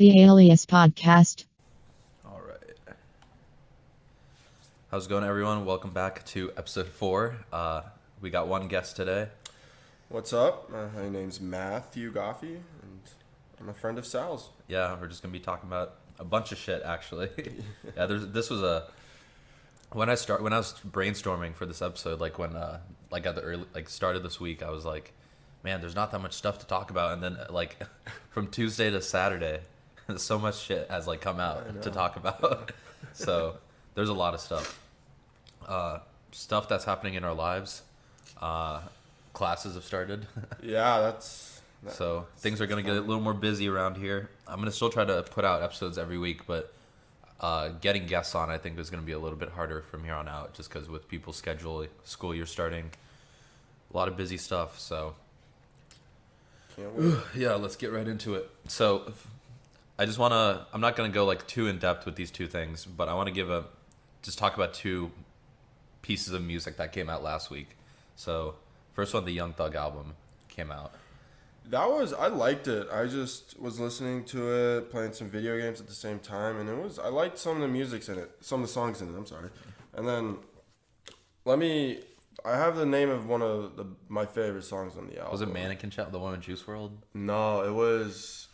The Alias podcast. All right. How's it going, everyone? Welcome back to episode 4. We got one guest today. What's up? My name's Matthew Goffey, and I'm a friend of Sal's. Yeah, we're just gonna be talking about a bunch of shit, actually. Yeah, when I was brainstorming for this episode, at the early start of this week, I was like, man, there's not that much stuff to talk about, and then from Tuesday to Saturday, so much shit has come out to talk about. So there's a lot of stuff. Stuff that's happening in our lives. Classes have started. Yeah, so things are going to get a little more busy around here. I'm going to still try to put out episodes every week, but getting guests on I think is going to be a little bit harder from here on out, just because with people's schedule, school year starting, a lot of busy stuff. So can't wait. Yeah, let's get right into it. So I'm not going to go too in depth with these two things, but I want to just talk about two pieces of music that came out last week. So first one, the Young Thug album came out. I liked it. I just was listening to it, playing some video games at the same time, and I liked some of the music in it, some of the songs in it, I'm sorry. And then, I have the name of one of my favorite songs on the album. Was it Mannequin Chat, the one with Juice WRLD? No, it was,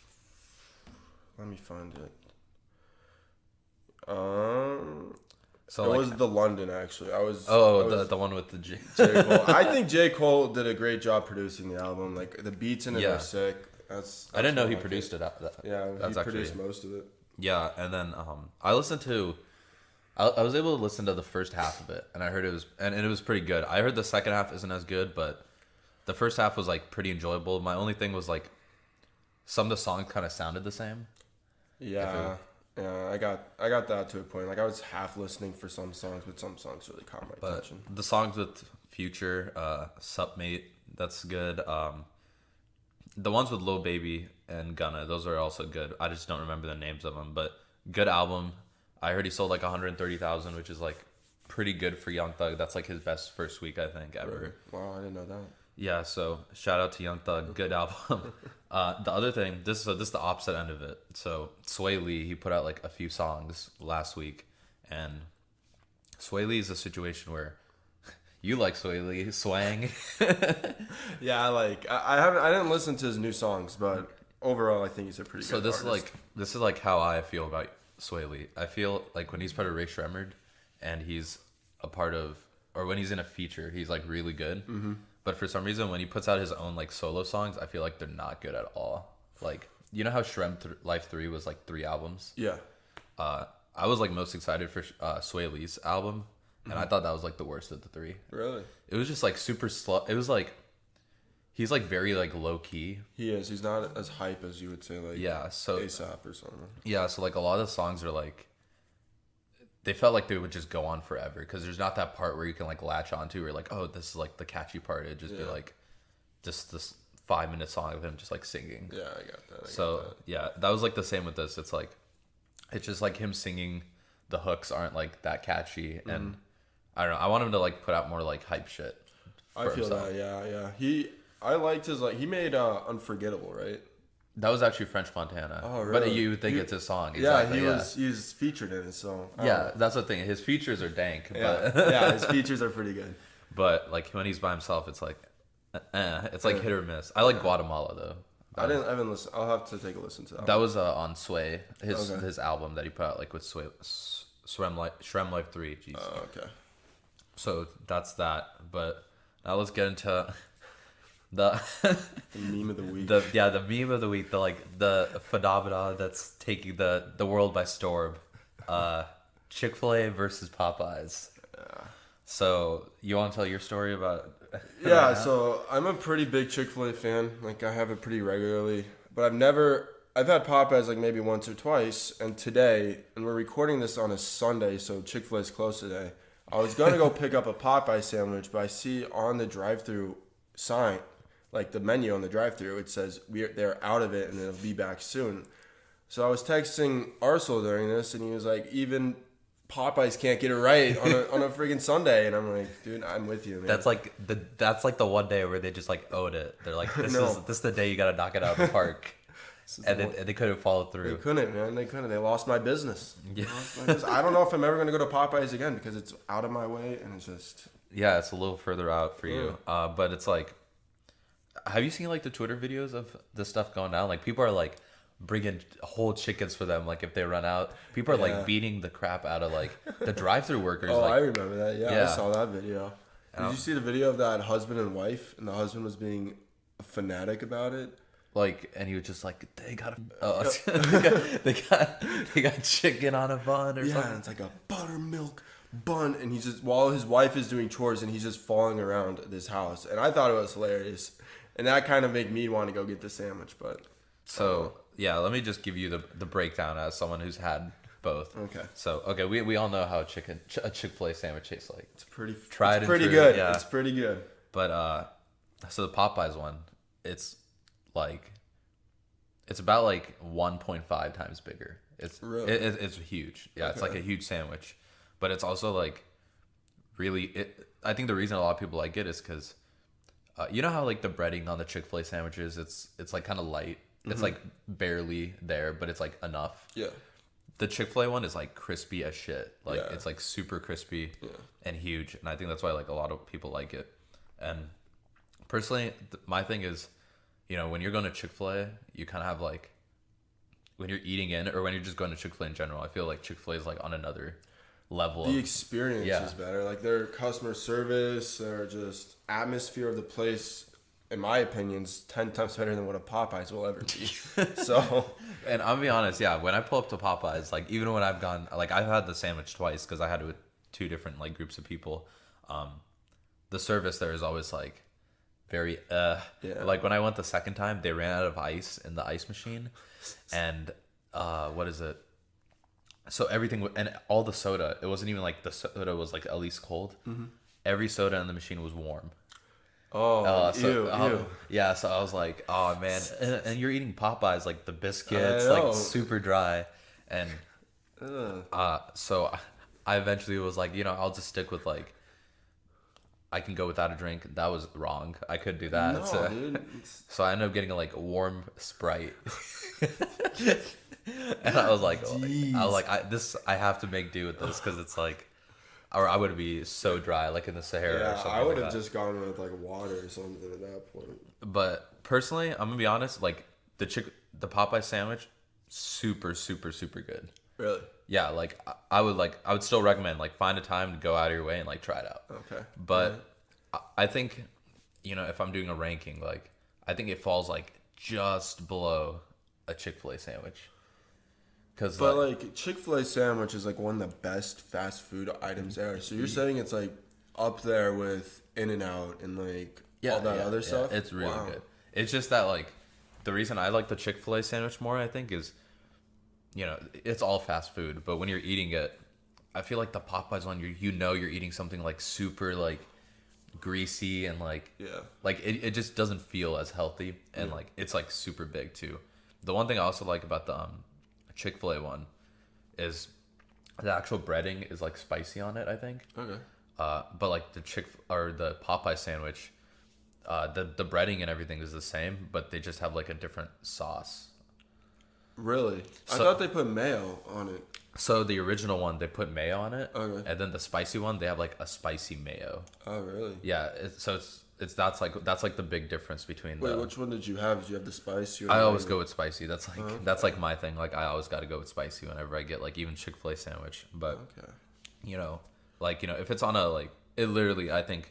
let me find it. It was the London, actually. The one with the J. J. Cole. I think J. Cole did a great job producing the album. The beats in it are sick. That's I didn't know he produced it. Yeah, he produced most of it. Yeah, and then I listened to. I was able to listen to the first half of it, and I heard it was pretty good. I heard the second half isn't as good, but the first half was pretty enjoyable. My only thing was some of the songs kind of sounded the same. Yeah. Yeah, I got that to a point. I was half listening for some songs, but some songs really caught my attention. The songs with Future, Sup Mate, that's good. The ones with Lil Baby and Gunna, those are also good. I just don't remember the names of them, but good album. I heard he sold 130,000, which is pretty good for Young Thug. That's his best first week, I think, ever. Really? Wow, I didn't know that. Yeah, so shout out to Young Thug, good album. The other thing, this is the opposite end of it. So Swae Lee, he put out a few songs last week, and Swae Lee is a situation where you like Swae Lee, swang. Yeah, I didn't listen to his new songs, but overall I think he's a pretty good artist. This is how I feel about Swae Lee. I feel when he's part of Ray Shremmerd and he's a part of, or when he's in a feature, he's really good. Mm-hmm. But for some reason, when he puts out his own solo songs, I feel they're not good at all. You know how Life 3 was 3 albums? Yeah. I was most excited for Swae Lee's album, and I thought that was the worst of the 3. Really? It was just super slow. It was he's very low key. He is. He's not as hype as you would say so ASAP or something. Yeah, so a lot of the songs are they felt they would just go on forever, because there's not that part where you can latch onto, or oh, this is the catchy part. It'd just be just this 5-minute song of him just singing. Yeah, I got that. Yeah, that was the same with this. It's it's just him singing. The hooks aren't that catchy, and I don't know. I want him to put out more hype shit. I feel himself. That. Yeah. I liked his he made Unforgettable, right? That was actually French Montana. Oh, really? But you think it's his song. Exactly, yeah, he was featured in it, so... Yeah, that's the thing. His features are dank. Yeah, but yeah, his features are pretty good. But, when he's by himself, it's it's hit or miss. I like Guatemala, though. I haven't listened. I'll have to take a listen to that. That was on Swae, his album that he put out, with Swae, Shrem Life 3. Jeez. Oh, okay. So, that's that. But now let's get into... The meme of the week. The meme of the week. The phenomena that's taking the world by storm. Chic Fil versus Popeyes. Yeah. So you want to tell your story about? Yeah. So I'm a pretty big Chic Fil fan. I have it pretty regularly, but I've had Popeyes maybe once or twice, and today, and we're recording this on a Sunday, so Chic Fil is closed today. I was gonna go pick up a Popeye sandwich, but I see on the drive-through sign, the menu on the drive-thru, it says they're out of it and it'll be back soon. So I was texting Arsenal during this, and he was even Popeyes can't get it right on a freaking Sunday, and I'm dude, I'm with you, man. That's the one day where they just own it. They're this is the day you gotta knock it out of the park. and they couldn't follow They through. couldn't, man. They couldn't. They lost my business. Yeah. I don't know if I'm ever gonna go to Popeyes again because it's out of my way and it's just. Yeah, it's a little further out for you. But it's like, have you seen like the Twitter videos of this stuff going down? Like people are like bringing whole chickens for them. Like if they run out, people are like beating the crap out of like the drive-through workers. Oh, like, I remember that. Yeah, I saw that video. Did you see the video of that husband and wife? And the husband was being a fanatic about it. Like, and he was just like, they got chicken on a bun or something. Yeah, and it's like a buttermilk bun, and he's just while his wife is doing chores, and he's just falling around this house, and I thought it was hilarious, and that kind of made me want to go get the sandwich. But so yeah, let me just give you the breakdown as someone who's had both. Okay. So we all know how a Chick-fil-A sandwich tastes like. It's pretty Good. Yeah. It's pretty good. But so the Popeyes one, it's about like 1.5 times bigger. It's really? It's huge. Yeah, it's like a huge sandwich, but it's also like really. I think the reason a lot of people like it is because you know how like the breading on the Chick-fil-A sandwiches, it's like kind of light. It's like barely there, but it's like enough. Yeah. The Chick-fil-A one is like crispy as shit. Like it's like super crispy and huge, and I think that's why like a lot of people like it. And personally, my thing is, you know, when you're going to Chick-fil-A, you kind of have like, when you're eating in, or when you're just going to Chick-fil-A in general, I feel like Chick-fil-A is like on another level. The experience is better. Like their customer service, their just atmosphere of the place, in my opinion, is 10 times better than what a Popeyes will ever be. So, and I'm gonna be honest, when I pull up to Popeyes, like even when I've gone, like I've had the sandwich twice because I had it with two different like groups of people. The service there is always like very like when I went the second time, they ran out of ice in the ice machine, and what is it? So everything and all the soda, it wasn't even like the soda was like at least cold. Every soda in the machine was warm. Ew. Yeah, so I was like, oh man, and you're eating Popeyes, like the biscuits, like super dry, and so I eventually was like, you know, I'll just stick with like, I can go without a drink. That was wrong. I couldn't do that. No, dude. So I ended up getting like a warm Sprite, and I was like, I have to make do with this because it's like, or I would be so dry, like in the Sahara or something. I would have just gone with like water or something at that point. But personally, I'm gonna be honest, like the Popeye sandwich, super, super, super good. Really? Yeah, like I would still recommend like find a time to go out of your way and like try it out. Okay. But I think, you know, if I'm doing a ranking, like I think it falls like just below a Chick-fil-A sandwich. But like Chick-fil-A sandwich is like one of the best fast food items there. So you're saying it's like up there with In-N-Out and like all that other stuff? It's really good. It's just that like the reason I like the Chick-fil-A sandwich more, I think, is, you know, it's all fast food, but when you're eating it, I feel like the Popeyes one, you're eating something like super like greasy and like like it just doesn't feel as healthy, and like it's like super big too. The one thing I also like about the Chick-fil-A one is the actual breading is like spicy on it, I think. Okay. But like the the Popeye sandwich, the breading and everything is the same, but they just have like a different sauce. Really? I thought they put mayo on it. So the original one, they put mayo on it. Okay. And then the spicy one, they have like a spicy mayo. Oh, really? Yeah. That's like the big difference between. Wait, which one did you have? Did you have the spicy? Or I always go with spicy. That's like my thing. Like I always got to go with spicy whenever I get like even Chick-fil-A sandwich. But you know, like, you know, if it's on a like, it literally, I think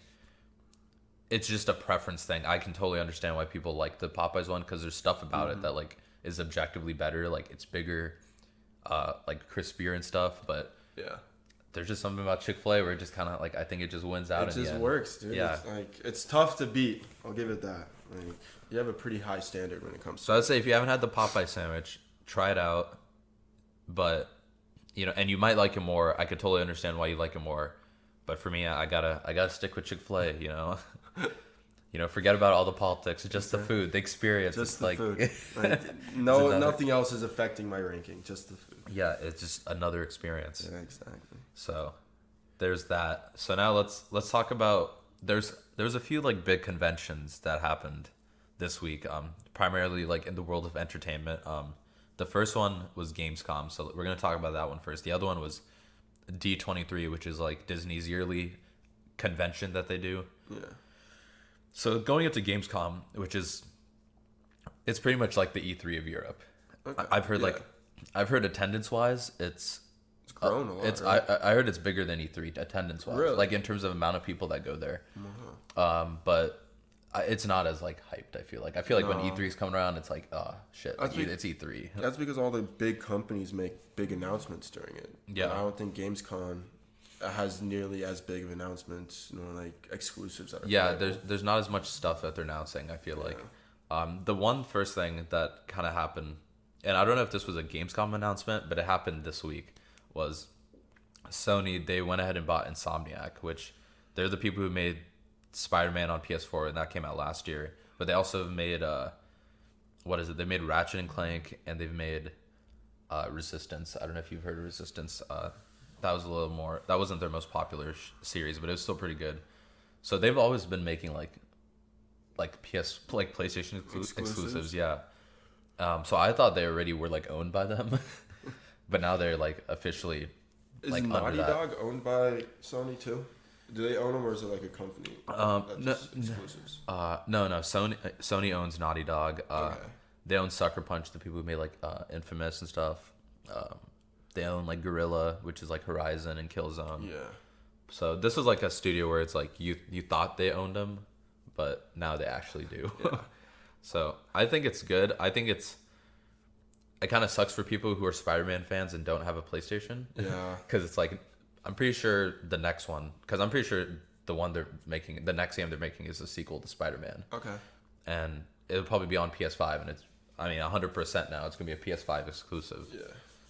it's just a preference thing. I can totally understand why people like the Popeyes one because there's stuff about it that like is objectively better. Like it's bigger, like crispier and stuff. But there's just something about Chick-fil-A where it just kind of like, I think it just wins out. It just works, dude. Yeah. It's tough to beat. I'll give it that. Like, you have a pretty high standard when it comes to So I'd say if you haven't had the Popeye sandwich, try it out. But, you know, and you might like it more. I could totally understand why you like it more. But for me, I gotta stick with Chick-fil-A, you know. You know, forget about all the politics. Just the food, the experience. Just it's the like, food. Like, nothing else is affecting my ranking. Just the food. Yeah, it's just another experience. Yeah, exactly. So there's that. So now let's talk about there's a few like big conventions that happened this week. Primarily like in the world of entertainment. The first one was Gamescom, so we're gonna talk about that one first. The other one was D23, which is like Disney's yearly convention that they do. Yeah. So going into Gamescom, it's pretty much like the E3 of Europe. Okay. I've heard attendance wise, it's grown a lot. It's right? I heard it's bigger than E3 attendance wise, Really? like in terms of amount of people that go there. But it's not as like hyped. I feel like when E3 is coming around, it's like shit, like, it's E3. That's because all the big companies make big announcements during it. Yeah. And I don't think Gamescom has nearly as big of announcements, like exclusives that are playable. There's not as much stuff that they're announcing. I feel like the one first thing that kind of happened, and I don't know if this was a Gamescom announcement, but it happened this week, was Sony. They went ahead and bought Insomniac, which they're the people who made Spiderman on PS4, and that came out last year. But they also made They made Ratchet and Clank, and they've made Resistance. I don't know if you've heard of Resistance. That was a little more. That wasn't their most popular series, but it was still pretty good. So they've always been making like PlayStation exclusives. Yeah. So I thought they already were like owned by them, but now they're like officially. Is like Naughty Dog owned by Sony too? Do they own them, or is it like a company? Exclusives. No. Sony owns Naughty Dog. Okay. They own Sucker Punch, the people who made like Infamous and stuff. They own like Guerrilla, which is like Horizon and Killzone. Yeah. So this was like a studio where it's like you thought they owned them, but now they actually do. Yeah. So I think it's good. I think it kind of sucks for people who are Spider-Man fans and don't have a PlayStation. Yeah. Because it's like, I'm pretty sure the next one, because I'm pretty sure the next game they're making is a sequel to Spider-Man. Okay. And it'll probably be on PS5, and 100% now it's gonna be a PS5 exclusive. Yeah.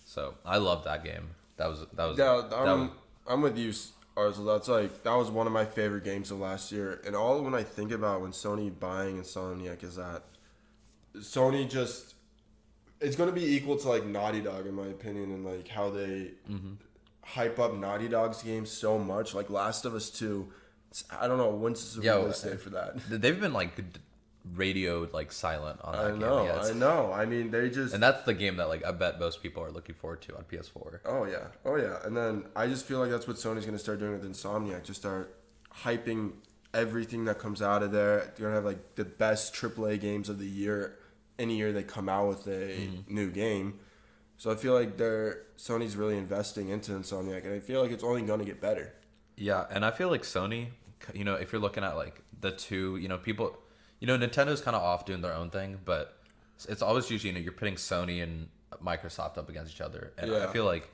So I love that game. I'm with you, Arzel. That was one of my favorite games of last year. And all when I think about when Sony buying Insomniac is that Sony just, it's going to be equal to like Naughty Dog in my opinion, and like how they hype up Naughty Dog's games so much. Like Last of Us 2, I don't know when's the release date for that. They've been like radioed like silent on that game. I know. I mean, they just, and that's the game that like I bet most people are looking forward to on PS4. Oh yeah. And then I just feel like that's what Sony's gonna start doing with Insomniac. Just start hyping everything that comes out of there. They're gonna have like the best AAA games of the year. Any year they come out with a new game. So I feel like Sony's really investing into Insomniac, and I feel like it's only gonna get better. Yeah, and I feel like Sony, if you're looking at like the two, people. Nintendo's kind of off doing their own thing, but it's always usually, you're putting Sony and Microsoft up against each other. And I feel like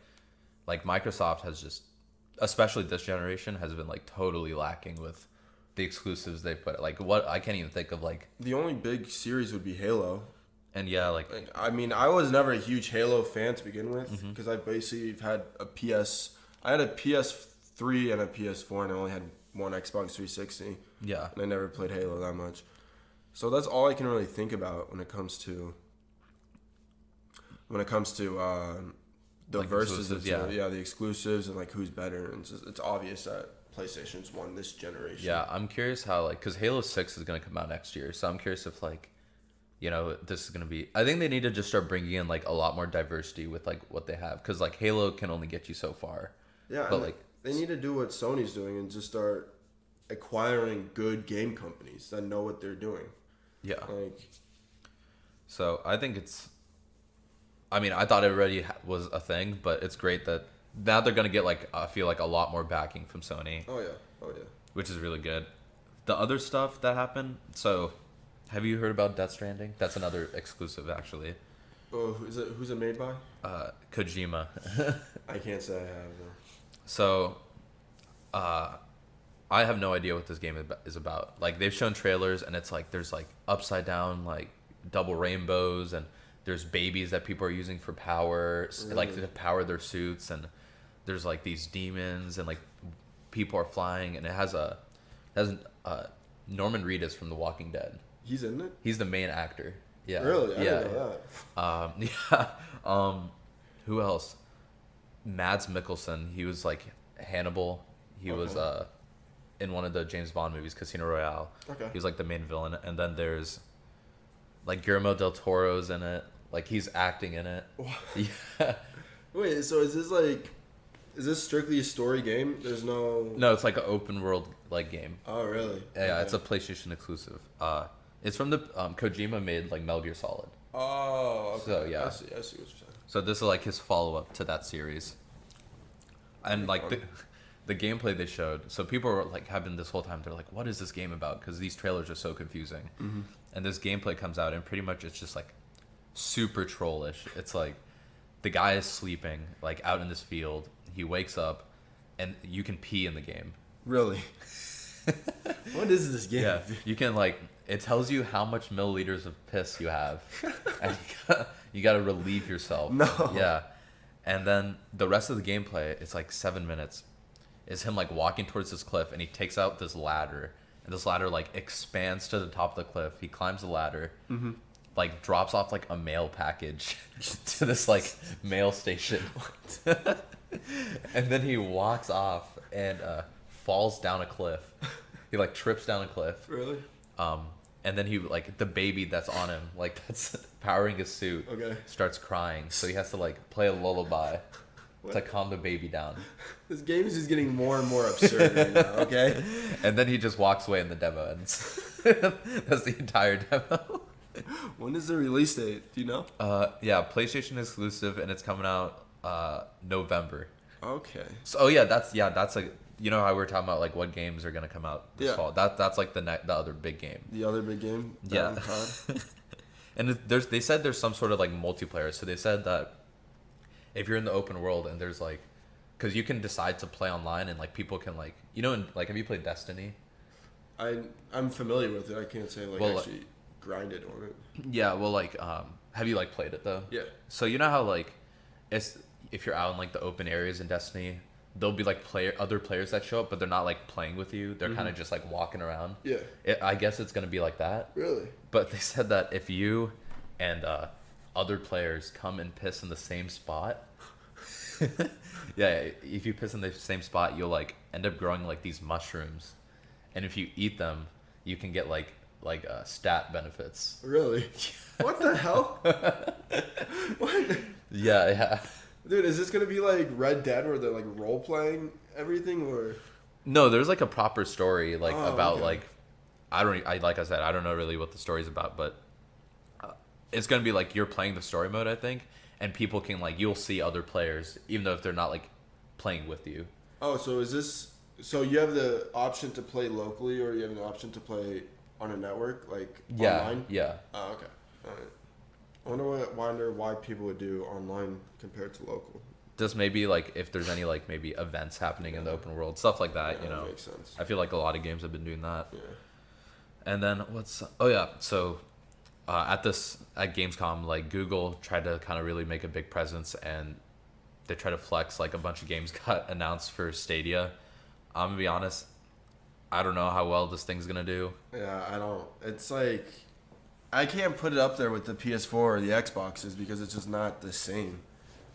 Microsoft has just, especially this generation, has been like totally lacking with the exclusives they put. Like I can't even think of like. The only big series would be Halo. And yeah, I mean, I was never a huge Halo fan to begin with, because I basically had I had a PS3 and a PS4, and I only had one Xbox 360. Yeah. And I never played Halo that much. So that's all I can really think about when it comes to the like versus the the exclusives and like who's better, and it's obvious that PlayStation's won this generation. Yeah, I'm curious how because Halo 6 is gonna come out next year, so I'm curious if this is gonna be. I think they need to just start bringing in like a lot more diversity with like what they have, because like Halo can only get you so far. Yeah, but like they need to do what Sony's doing and just start acquiring good game companies that know what they're doing. Yeah. So I think I thought it already was a thing, but it's great that now they're gonna get I feel like a lot more backing from Sony. Oh yeah. Which is really good. The other stuff that happened. So, have you heard about Death Stranding? That's another exclusive, actually. Oh, who's it made by? Kojima. I can't say I have though. So, I have no idea what this game is about. Like, they've shown trailers, and it's like there's like upside down like double rainbows, and there's babies that people are using for power, like to power their suits, and there's like these demons, and like people are flying, and it has Norman Reedus from The Walking Dead. He's in it? He's the main actor. Yeah. Really? I didn't know that. Yeah. Who else? Mads Mikkelsen. He was like Hannibal. He was in one of the James Bond movies, Casino Royale. Okay. He was like the main villain. And then there's Like Guillermo del Toro's in it. Like he's acting in it. Yeah. Wait, so is this strictly a story game? There's no. No, it's like an open world like game. Oh really? Yeah, Okay. it's a PlayStation exclusive. It's from the Kojima made like Metal Gear Solid. Oh. Okay. So yeah. I see what you're saying. So this is like his follow up to that series. And like the gameplay they showed, so people were like having this whole time. They're like, "What is this game about?" Because these trailers are so confusing. Mm-hmm. And this gameplay comes out, and pretty much it's just like super trollish. It's like the guy is sleeping like out in this field. He wakes up, and you can pee in the game. Really? What is this game? Yeah, you can like it tells you how much milliliters of piss you have, and you gotta relieve yourself. No. Yeah, and then the rest of the gameplay, it's like 7 minutes, is him like walking towards this cliff, and he takes out this ladder, and this ladder like expands to the top of the cliff. He climbs the ladder, like drops off like a mail package to this like mail station, and then he walks off and falls down a cliff. He like trips down a cliff. Really? And then he like the baby that's on him, like that's powering his suit, Okay. starts crying. So he has to like play a lullaby to calm the baby down. This game is just getting more and more absurd right now. Okay. And then he just walks away and the demo ends. That's the entire demo. When is the release date? Do you know? Yeah, PlayStation exclusive, and it's coming out November. Okay. So oh yeah, that's like, you know how we were talking about like what games are gonna come out this Yeah. fall. That's like the other big game. The other big game. Yeah. COD? And they said there's some sort of like multiplayer. So they said that if you're in the open world and there's like, because you can decide to play online and like people can like, you know, like have you played Destiny? I'm familiar with it. I can't say like Well, actually grinded on it. Yeah, well like have you like played it though? Yeah. So you know how like it's if you're out in like the open areas in Destiny, there'll be like other players that show up, but they're not like playing with you. They're kind of just like walking around. Yeah. I guess it's gonna be like that. Really? But they said that if you and other players come and piss in the same spot, yeah, if you piss in the same spot, you'll like end up growing like these mushrooms, and if you eat them, you can get like stat benefits. Really? What the hell? What? Yeah. Dude, is this gonna be like Red Dead where they're like role playing everything, or? No, there's like a proper story like about okay. like like I said, I don't know really what the story's about, but it's gonna be like you're playing the story mode, I think, and people can like you'll see other players even though if they're not like playing with you. Oh, so is this? So you have the option to play locally, or you have the option to play on a network, like online? Yeah. Oh, okay. All right. I wonder why people would do online compared to local. Just maybe like if there's any like maybe events happening in the open world, stuff like that, Yeah, you know. that makes sense. I feel like a lot of games have been doing that. Yeah. And then so at Gamescom, like Google tried to kind of really make a big presence, and they try to flex like a bunch of games got announced for Stadia. I'm gonna be honest, I don't know how well this thing's gonna do. Yeah, I don't. It's like I can't put it up there with the PS4 or the Xboxes because it's just not the same.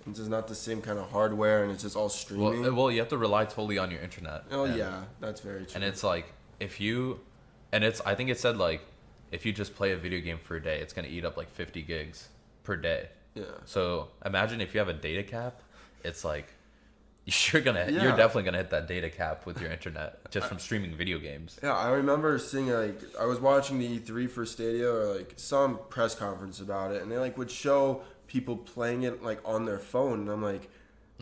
It's just not the same kind of hardware, and it's just all streaming. Well, you have to rely totally on your internet. Oh and, yeah, that's very true. And it's like I think it said like if you just play a video game for a day, it's gonna eat up like 50 gigs per day. Yeah. So imagine if you have a data cap, it's like you're Yeah. definitely gonna hit that data cap with your internet just from streaming video games. Yeah, I remember seeing like I was watching the E3 for Stadia or like some press conference about it, and they like would show people playing it like on their phone, and I'm like,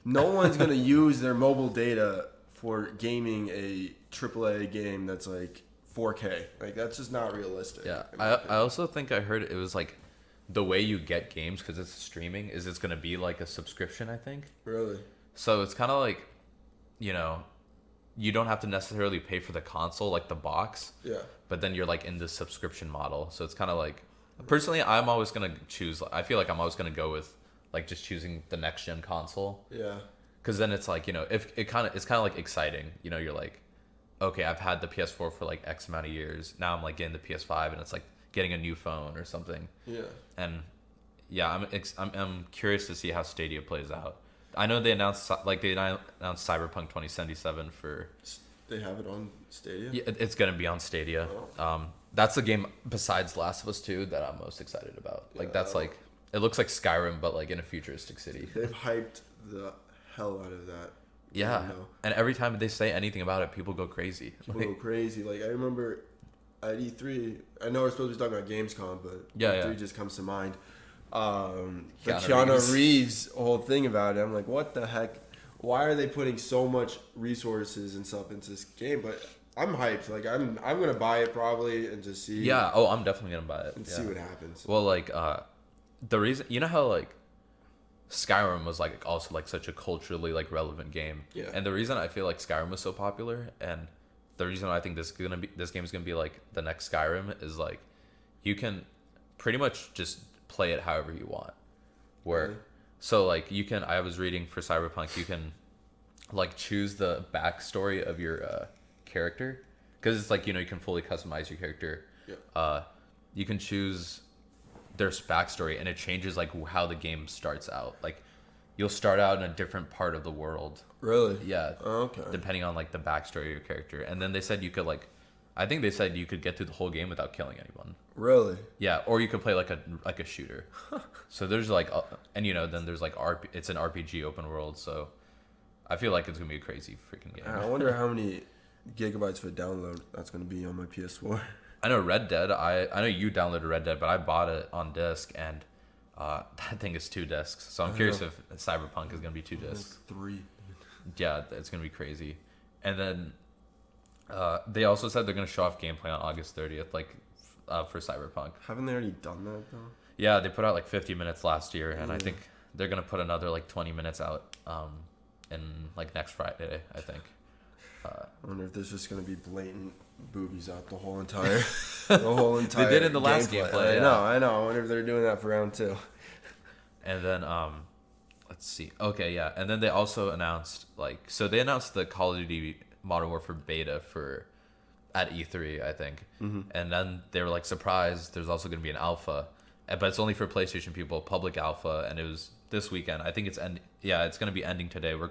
no one's gonna use their mobile data for gaming a AAA game that's like 4K. Like that's just not realistic. Yeah, in my I opinion. also think I heard it was like the way you get games because it's streaming is it's gonna be like a subscription, I think. Really. So it's kind of like, you know, you don't have to necessarily pay for the console, like the box. Yeah. But then you're like in the subscription model. So it's kind of like, personally, I'm always going to choose, I feel like I'm always going to go with like just choosing the next gen console. Yeah. Because then it's like, you know, if it's kind of like exciting. You know, you're like, okay, I've had the PS4 for like X amount of years. Now I'm like getting the PS5 and it's like getting a new phone or something. Yeah. And yeah, I'm curious to see how Stadia plays out. I know they announced Cyberpunk 2077 for. They have it on Stadia. Yeah, it's gonna be on Stadia. Oh. that's the game besides Last of Us 2 that I'm most excited about. Like that's like it looks like Skyrim but like in a futuristic city. They've hyped the hell out of that. Yeah, and every time they say anything about it, people go crazy. People go crazy. Like I remember at E3, I know we're supposed to be talking about Gamescom, but E3 just comes to mind. The Keanu Reeves whole thing about it, I'm like, what the heck? Why are they putting so much resources and stuff into this game? But I'm hyped. Like I'm gonna buy it probably and just see. Yeah. Oh, I'm definitely gonna buy it and see what happens. Well, like the reason, you know how like Skyrim was like also like such a culturally like relevant game. Yeah. And the reason I feel like Skyrim was so popular, and the reason I think this game is gonna be like the next Skyrim is like you can pretty much just play it however you want. So like you can, I was reading for Cyberpunk, you can like choose the backstory of your character, because it's like, you know, you can fully customize your character. Yeah. You can choose their backstory, and it changes like how the game starts out. Like you'll start out in a different part of the world. Really? Yeah. Oh, okay. Depending on like the backstory of your character, and then they said you could like, I think they said you could get through the whole game without killing anyone. Really? Yeah, or you could play like a shooter. So there's like, and you know, then there's like it's an RPG open world. So I feel like it's gonna be a crazy freaking game. I wonder how many gigabytes for download that's gonna be on my PS4. I know Red Dead. I know you downloaded Red Dead, but I bought it on disc, and that thing is 2 discs. So I'm curious if Cyberpunk is gonna be 2 discs. Like 3. Yeah, it's gonna be crazy. And then they also said they're gonna show off gameplay on August 30th, like for Cyberpunk. Haven't they already done that though? Yeah, they put out like 50 minutes last year, and I think they're gonna put another like 20 minutes out in like next Friday, I think. I wonder if there's just gonna be blatant boobies out the whole entire They did in the last gameplay. I know. I wonder if they're doing that for round 2. And then let's see. Okay, yeah. And then they also announced they announced the Call of Duty Modern Warfare beta at E3, I think. Mm-hmm. And then they were like surprised there's also going to be an alpha, but it's only for PlayStation people, public alpha, and it was this weekend. I think it's it's going to be ending today. We're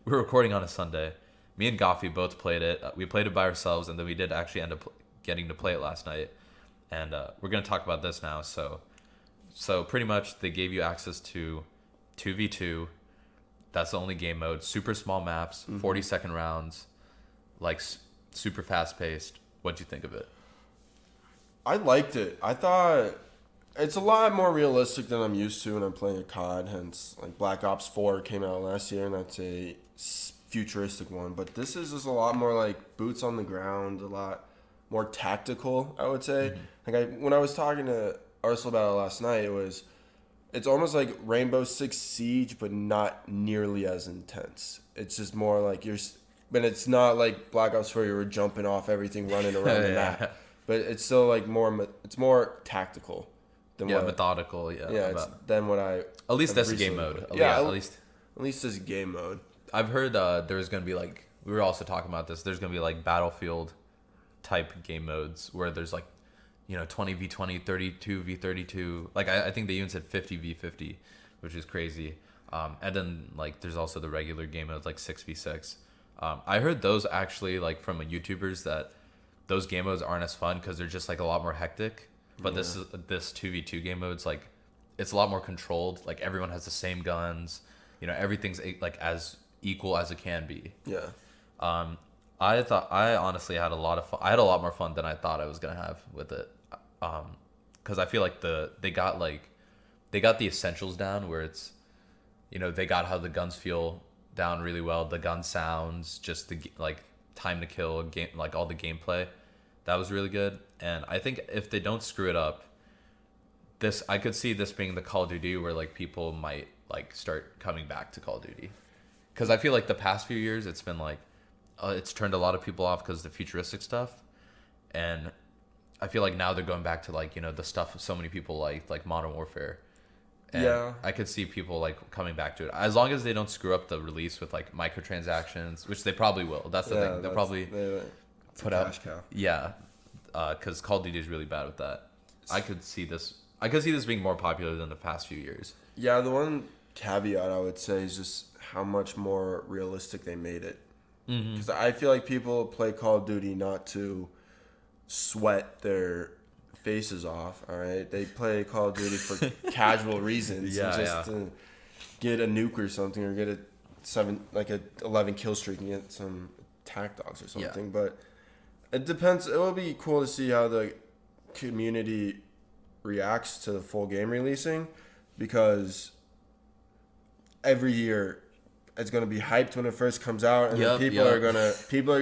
recording on a Sunday. Me and Goffy both played it. We played it by ourselves, and then we did actually end up getting to play it last night. And we're going to talk about this now. So pretty much they gave you access to 2v2. That's the only game mode. Super small maps, 40-second rounds, like super fast-paced. What'd you think of it? I liked it. I thought it's a lot more realistic than I'm used to when I'm playing a COD. Hence, like Black Ops 4 came out last year, and that's a futuristic one. But this is just a lot more like boots on the ground, a lot more tactical, I would say. Like when I was talking to Ursula about it last night, it's almost like Rainbow Six Siege, but not nearly as intense. It's just more like but it's not like Black Ops 4, you were jumping off everything, running around the map. But it's still like it's more tactical than methodical. Than what I. At least that's game mode. At least this game mode. I've heard there's gonna be like, we were also talking about this. There's gonna be like Battlefield type game modes where there's like, 20v20, 32v32. Like I think they even said 50v50, which is crazy. And then like there's also the regular game modes like 6v6. I heard those actually like from YouTubers that those game modes aren't as fun because they're just like a lot more hectic. But this 2v2 game mode's like, it's a lot more controlled. Like everyone has the same guns. Everything's like as equal as it can be. Yeah. I honestly had a lot of fun. I had a lot more fun than I thought I was gonna have with it. Because I feel like they got the essentials down where it's, they got how the guns feel down really well. The gun sounds, just the like time to kill game, like all the gameplay, that was really good. And I think if they don't screw it up, I could see this being the Call of Duty where like people might like start coming back to Call of Duty, because I feel like the past few years it's been like it's turned a lot of people off because of the futuristic stuff, and I feel like now they're going back to like the stuff so many people like Modern Warfare. And I could see people like coming back to it as long as they don't screw up the release with like microtransactions, which they probably will. That's the thing. They'll probably put out cow. Because Call of Duty is really bad with that. I could see this being more popular than the past few years. Yeah, the one caveat I would say is just how much more realistic they made it. Because I feel like people play Call of Duty not to sweat their faces off. All right, they play Call of Duty for casual reasons, to get a nuke or something, or get a 11 kill streak and get some attack dogs or something. Yeah. But it depends. It will be cool to see how the community reacts to the full game releasing, because every year it's going to be hyped when it first comes out, and then people are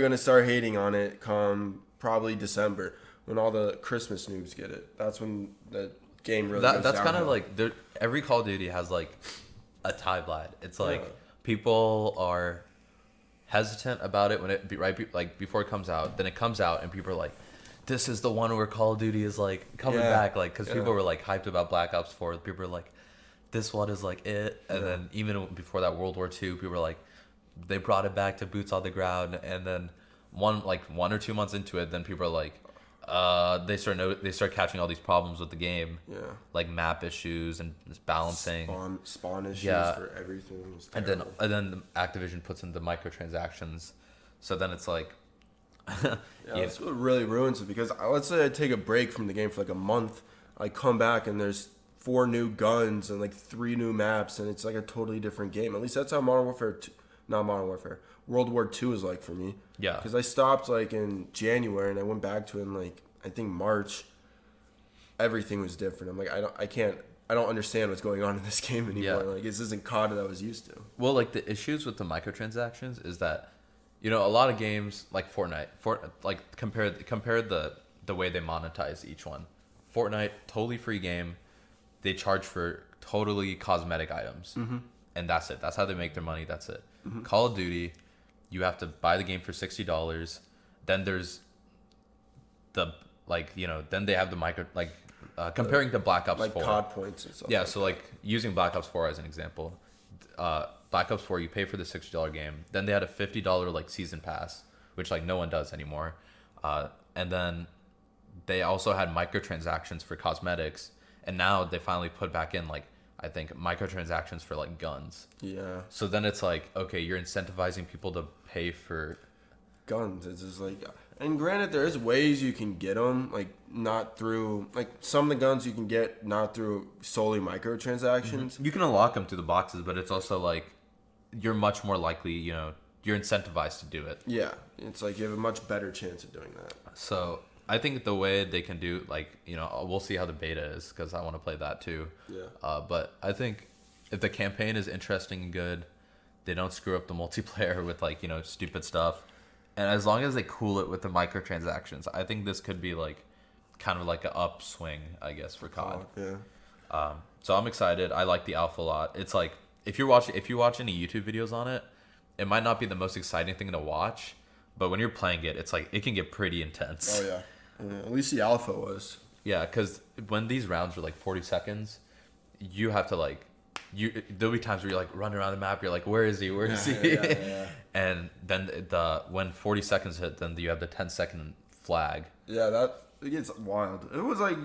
gonna start hating on it come probably December when all the Christmas noobs get it. That's when the game really goes that's downhill. kind of like every Call of Duty has like a timeline. It's like people are hesitant about it when before it comes out. Then it comes out and people are like, this is the one where Call of Duty is like coming back, like, because people were like hyped about Black Ops 4. People were like, this one is like it. And then even before that, World War II, people were like, they brought it back to boots on the ground. And then 1 or 2 months into it, then people are like, they start catching all these problems with the game, like map issues and balancing, spawn issues for everything. And then Activision puts in the microtransactions, so then it's like, that's what really ruins it. Because let's say I take a break from the game for like a month, I come back and there's 4 new guns and like 3 new maps, and it's like a totally different game. At least that's how World War II is like for me. Yeah. Because I stopped like in January and I went back to it in like, I think March. Everything was different. I'm like, I don't understand what's going on in this game anymore. Like, this isn't COD that I was used to. Well, like the issues with the microtransactions is that, a lot of games like Fortnite, like compare the way they monetize each one. Fortnite, totally free game. They charge for totally cosmetic items. Mm-hmm. And that's it. That's how they make their money. That's it. Mm-hmm. Call of Duty, you have to buy the game for $60. Then there's then they have the micro, comparing to Black Ops 4. Like COD points and stuff. Yeah, so like using Black Ops 4 as an example. Black Ops 4, you pay for the $60 game. Then they had a $50 like season pass, which like no one does anymore. And then they also had microtransactions for cosmetics. And now they finally put back in like, I think, microtransactions for like guns. Yeah. So then it's like, okay, you're incentivizing people to pay for guns. It's just like, and granted, there is ways you can get them, like not through, like some of the guns you can get not through solely microtransactions. Mm-hmm. You can unlock them through the boxes, but it's also like you're much more likely, you're incentivized to do it. Yeah, it's like you have a much better chance of doing that. So I think the way they can do, like, we'll see how the beta is, because I want to play that too. Yeah. But I think if the campaign is interesting and good, they don't screw up the multiplayer with like, stupid stuff. And as long as they cool it with the microtransactions, I think this could be like kind of like an upswing, I guess, for COD. Oh, yeah. So I'm excited. I like the alpha a lot. It's like if you watch any YouTube videos on it, it might not be the most exciting thing to watch, but when you're playing it, it's like it can get pretty intense. Oh yeah. At least the alpha was. Yeah, because when these rounds are like 40 seconds, you have to like, there'll be times where you're like running around the map, you're like, where is he? Where is he? Yeah. And then when 40 seconds hit, then you have the 10-second flag. Yeah, it gets wild. It was like,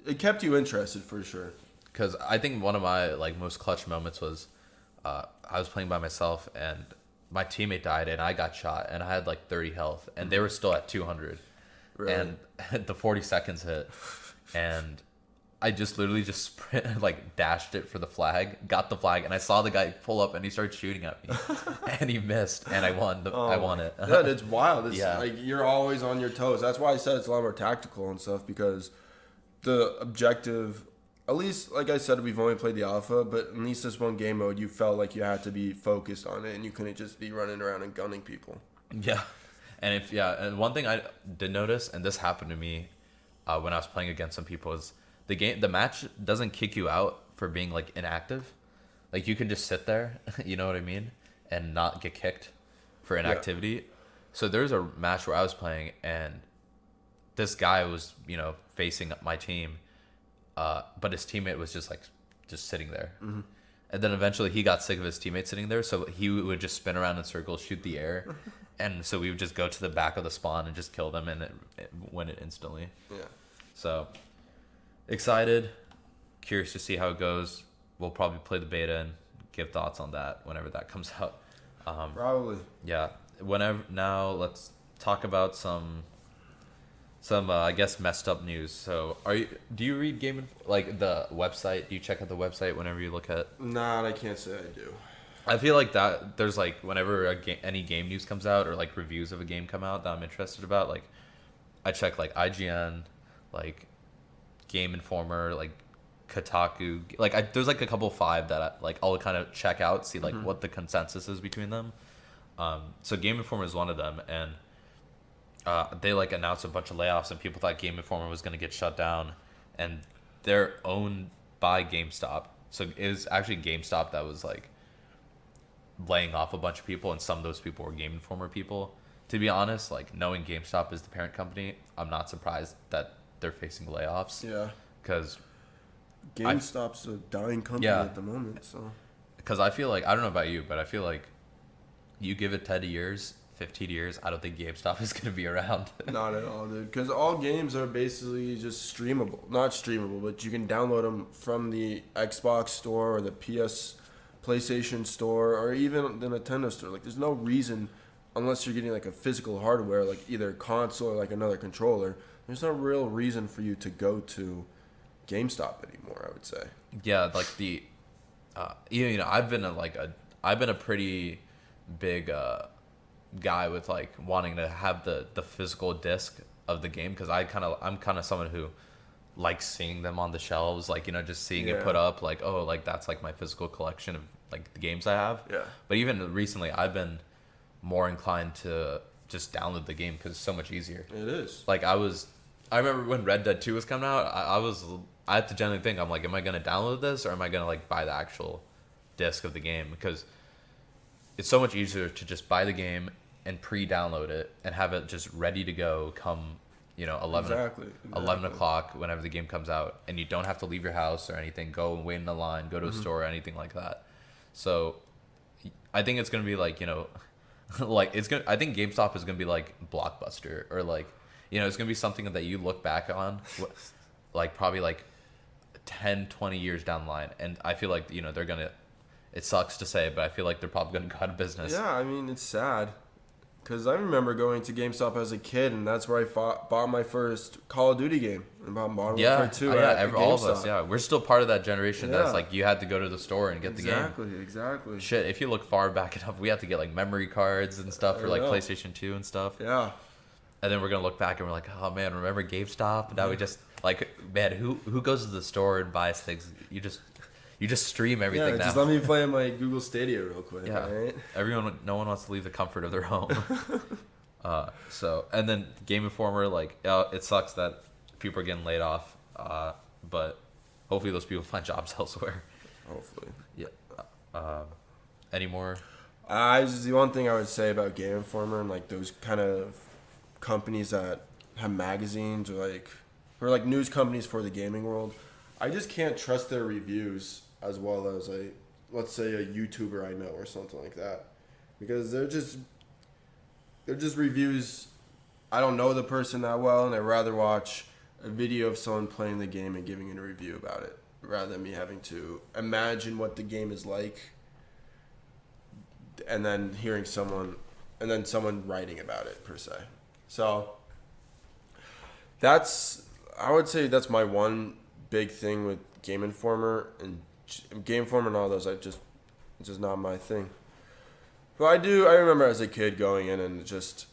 it kept you interested for sure. Because I think one of my like most clutch moments was, I was playing by myself and my teammate died and I got shot and I had like 30 health and they were still at 200. Really? And the 40 seconds hit and I just literally dashed it for the flag, got the flag, and I saw the guy pull up and he started shooting at me and he missed and I won. I won it. Yeah, it's wild. It's like you're always on your toes. That's why I said it's a lot more tactical and stuff, because the objective, at least like I said, we've only played the alpha, but at least this one game mode, you felt like you had to be focused on it and you couldn't just be running around and gunning people. Yeah. And one thing I did notice, and this happened to me when I was playing against some people, is the match doesn't kick you out for being like inactive. Like you can just sit there, you know what I mean, and not get kicked for inactivity. Yeah. So there's a match where I was playing and this guy was, facing my team, but his teammate was just sitting there. Mm-hmm. And then eventually he got sick of his teammate sitting there, so he would just spin around in circles, shoot the air. And so we would just go to the back of the spawn and just kill them and it win it instantly. Yeah. So excited, curious to see how it goes. We'll probably play the beta and give thoughts on that whenever that comes out. Probably. Yeah. Now let's talk about some some I guess messed up news. So do you read like the website? Do you check out the website whenever you look at? Nah, I can't say I do. I feel like that there's like whenever any game news comes out or like reviews of a game come out that I'm interested about, like I check like IGN, like Game Informer, like Kotaku, like there's like a couple 5 that I'll kind of check out, see like what the consensus is between them. So Game Informer is one of them, and they like announced a bunch of layoffs, and people thought Game Informer was going to get shut down, and they're owned by GameStop. So it was actually GameStop that was like laying off a bunch of people, and some of those people were Game Informer people. To be honest, like knowing GameStop is the parent company, I'm not surprised that they're facing layoffs. Yeah, because GameStop's a dying company at the moment. So because I feel like, I don't know about you, but I feel like you give it 10 years, 15 years, I don't think GameStop is going to be around. Not at all, dude. Because all games are basically just streamable. Not streamable, but you can download them from the Xbox store or the PlayStation store or even the Nintendo store. Like, there's no reason, unless you're getting like a physical hardware, like either a console or like another controller, there's no real reason for you to go to GameStop anymore, I would say. Yeah, like I've been a pretty big guy with like wanting to have the physical disc of the game, because I'm kind of someone who likes seeing them on the shelves, like just seeing it put up, like, oh, like that's like my physical collection of like the games I have. Yeah. But even recently, I've been more inclined to just download the game because it's so much easier. It is. Like I remember when Red Dead 2 was coming out, I had to generally think, I'm like, am I gonna download this or am I gonna like buy the actual disc of the game? Because it's so much easier to just buy the game and pre-download it and have it just ready to go come 11 o'clock whenever the game comes out, and you don't have to leave your house or anything, go and wait in the line, go to a store or anything like that. So I think it's gonna be like, like I think GameStop is gonna be like Blockbuster, or like it's gonna be something that you look back on like probably like 10-20 years down the line, and I feel like they're gonna, it sucks to say, but I feel like they're probably gonna go out of business. Yeah, I mean, it's sad. Because I remember going to GameStop as a kid, and that's where I bought my first Call of Duty game. And bought Modern Warfare 2 at all of GameStop. us, yeah. We're still part of that generation that's like, you had to go to the store and get the game. Exactly. Shit, if you look far back enough, we had to get like memory cards and stuff for like PlayStation 2 and stuff. Yeah. And then we're going to look back and we're like, oh man, remember GameStop? Now we just, like, man, who goes to the store and buys things? You just stream everything now. Just let me play on my Google Stadia real quick. Yeah. Right? No one wants to leave the comfort of their home. And then Game Informer, like, it sucks that people are getting laid off, but hopefully those people find jobs elsewhere. Hopefully. Yeah. Any more? The one thing I would say about Game Informer and like those kind of companies that have magazines or like news companies for the gaming world, I just can't trust their reviews as well as let's say a YouTuber I know or something like that, because they're just reviews. I don't know the person that well, and I'd rather watch a video of someone playing the game and giving a review about it rather than me having to imagine what the game is like and then hearing someone writing about it per se. So I would say that's my one big thing with Game Informer, and Game Informer and all those. It's just not my thing. But I remember as a kid going in and just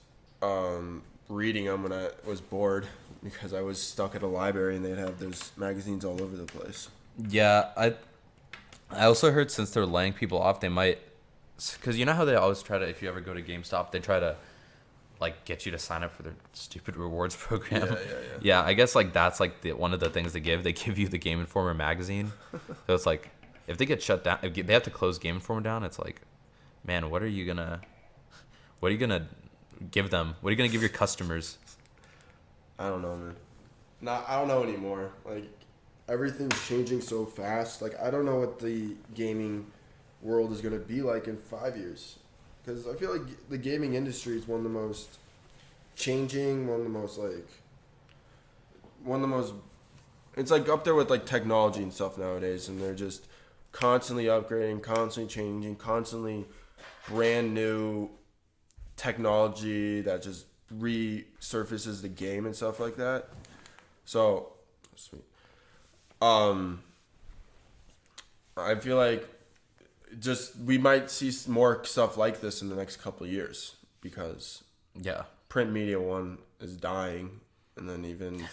reading them when I was bored, because I was stuck at a library and they'd have those magazines all over the place. Yeah, I also heard since they're laying people off, they might, because you know how they always try to, if you ever go to GameStop, they try to like get you to sign up for their stupid rewards program. Yeah, I guess like that's like one of the things they give you the Game Informer magazine. So it's like, if they get shut down, if they have to close Game Informer down, it's like, man, what are you gonna give them? What are you gonna give your customers? I don't know, man. I don't know anymore. Like, everything's changing so fast. Like, I don't know what the gaming world is gonna be like in 5 years. Because I feel like the gaming industry is one of the most changing, it's like up there with like technology and stuff nowadays, and they're just constantly upgrading, constantly changing, constantly brand new technology that just resurfaces the game and stuff like that. So sweet. I feel like just we might see more stuff like this in the next couple of years because print media is dying, and then even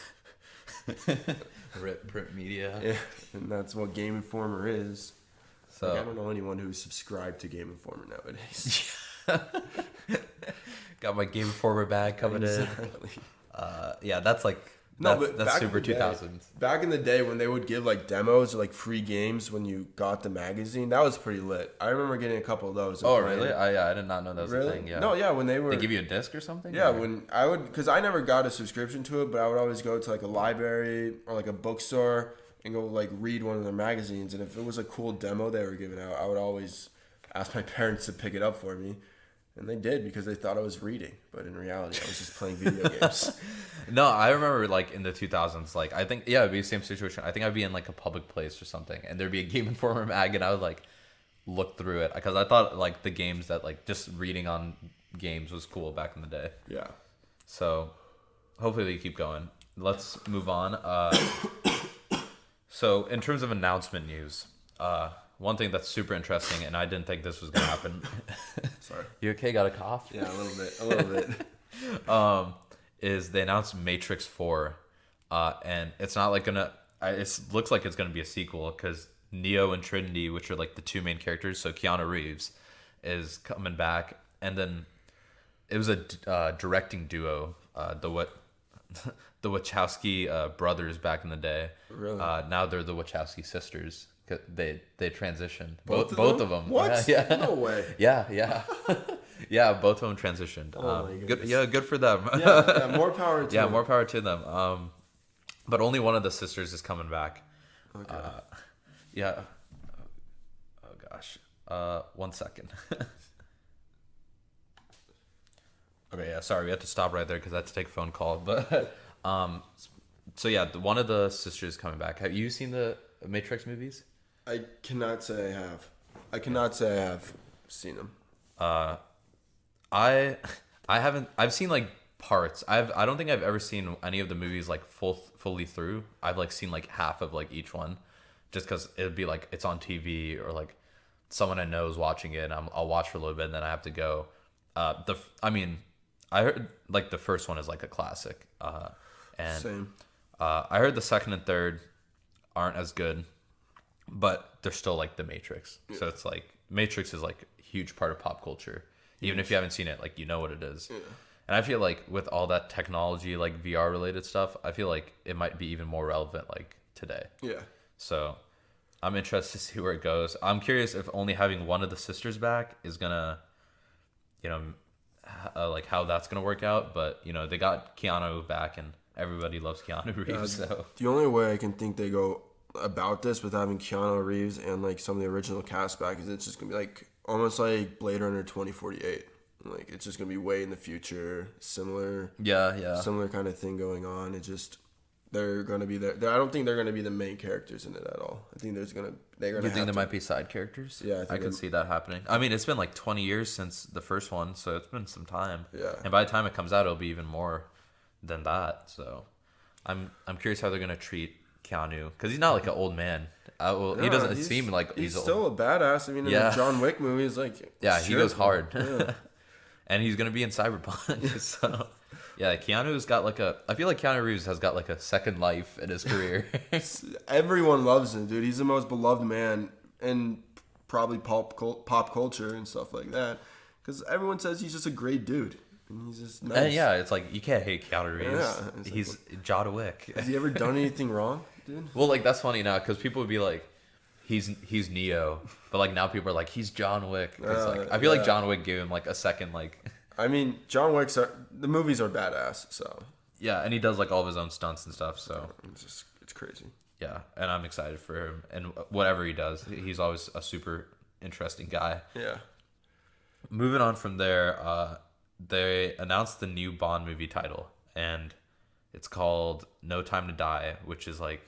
Rip print media. Yeah, and that's what Game Informer is. So like, I don't know anyone who's subscribed to Game Informer nowadays. Got my Game Informer bag coming exactly. in. That's like that's super 2000s. Back in the day when they would give like demos or like free games when you got the magazine, that was pretty lit. I remember getting a couple of those. Oh really? I did not know that was a thing. Yeah. No, yeah, when they give you a disc or something. Yeah, when I would, because I never got a subscription to it, but I would always go to like a library or like a bookstore and go like read one of their magazines, and if it was a cool demo they were giving out, I would always ask my parents to pick it up for me. And they did because they thought I was reading, but in reality, I was just playing video games. No, I remember like in the 2000s, like I think it'd be the same situation. I think I'd be in like a public place or something, and there'd be a Game Informer mag, and I would like look through it because I thought like the games that like just reading on games was cool back in the day. Yeah. So hopefully they keep going. Let's move on. So in terms of announcement news, one thing that's super interesting, and I didn't think this was gonna happen. Sorry. You okay? Got a cough? Yeah, a little bit. Is they announced Matrix 4, and it's not like it looks like it's gonna be a sequel because Neo and Trinity, which are like the two main characters, so Keanu Reeves is coming back, and then it was a directing duo, the Wachowski brothers back in the day. Really? Now they're the Wachowski sisters. They transitioned. Both of them. What? Yeah. No way. Yeah. Yeah, both of them transitioned. Oh my good. Yeah, good for them. Yeah, more power to them. Yeah, more power to them. But only one of the sisters is coming back. Okay. Yeah. Oh gosh. 1 second. Okay. Yeah. Sorry, we had to stop right there because I had to take a phone call. But so yeah, one of the sisters is coming back. Have you seen the Matrix movies? I cannot say I have. I cannot say I have seen them. I haven't. I've seen like parts. I don't think I've ever seen any of the movies like fully through. I've like seen like half of like each one, just because it'd be like it's on TV or like someone I know is watching it. And I'll watch for a little bit and then I have to go. I heard like the first one is like a classic. And Same. I heard the second and third aren't as good, but they're still like the Matrix. Yeah. So it's like Matrix is like a huge part of pop culture. Even if you haven't seen it, like you know what it is. Yeah. And I feel like with all that technology, like VR related stuff, I feel like it might be even more relevant like today. Yeah. So I'm interested to see where it goes. I'm curious if only having one of the sisters back is gonna, like how that's gonna work out. But they got Keanu back, and everybody loves Keanu Reeves. So the only way I can think they go about this with having Keanu Reeves and like some of the original cast back is it's just gonna be like almost like Blade Runner 2048. Like it's just gonna be way in the future, similar kind of thing going on. It just they're gonna be there. I don't think they're gonna be the main characters in it at all. I think they're gonna. You think there might be side characters? Yeah, I could see that happening. I mean, it's been like 20 years since the first one, so it's been some time. Yeah, and by the time it comes out, it'll be even more than that. So, I'm curious how they're gonna treat Keanu because he's not like an old man. He doesn't seem like he's still old. a badass. I mean, in the John Wick movies, like he goes hard. Yeah. And he's gonna be in Cyberpunk. So yeah, Keanu's got like I feel like Keanu Reeves has got like a second life in his career. Everyone loves him, dude. He's the most beloved man in probably pop culture and stuff like that. Because everyone says he's just a great dude. And he's just nice. And yeah, it's like you can't hate Keanu Reeves. Yeah, he's John Wick. Has he ever done anything wrong, dude? Well, like that's funny now because people would be like, he's Neo, but like now people are like he's John Wick. I feel like John Wick gave him like a second like. I mean, John Wick's the movies are badass, so. Yeah, and he does like all of his own stunts and stuff, so. It's crazy. Yeah, and I'm excited for him and whatever he does. He's always a super interesting guy. Yeah. Moving on from there, they announced the new Bond movie title, and it's called No Time to Die, which is like,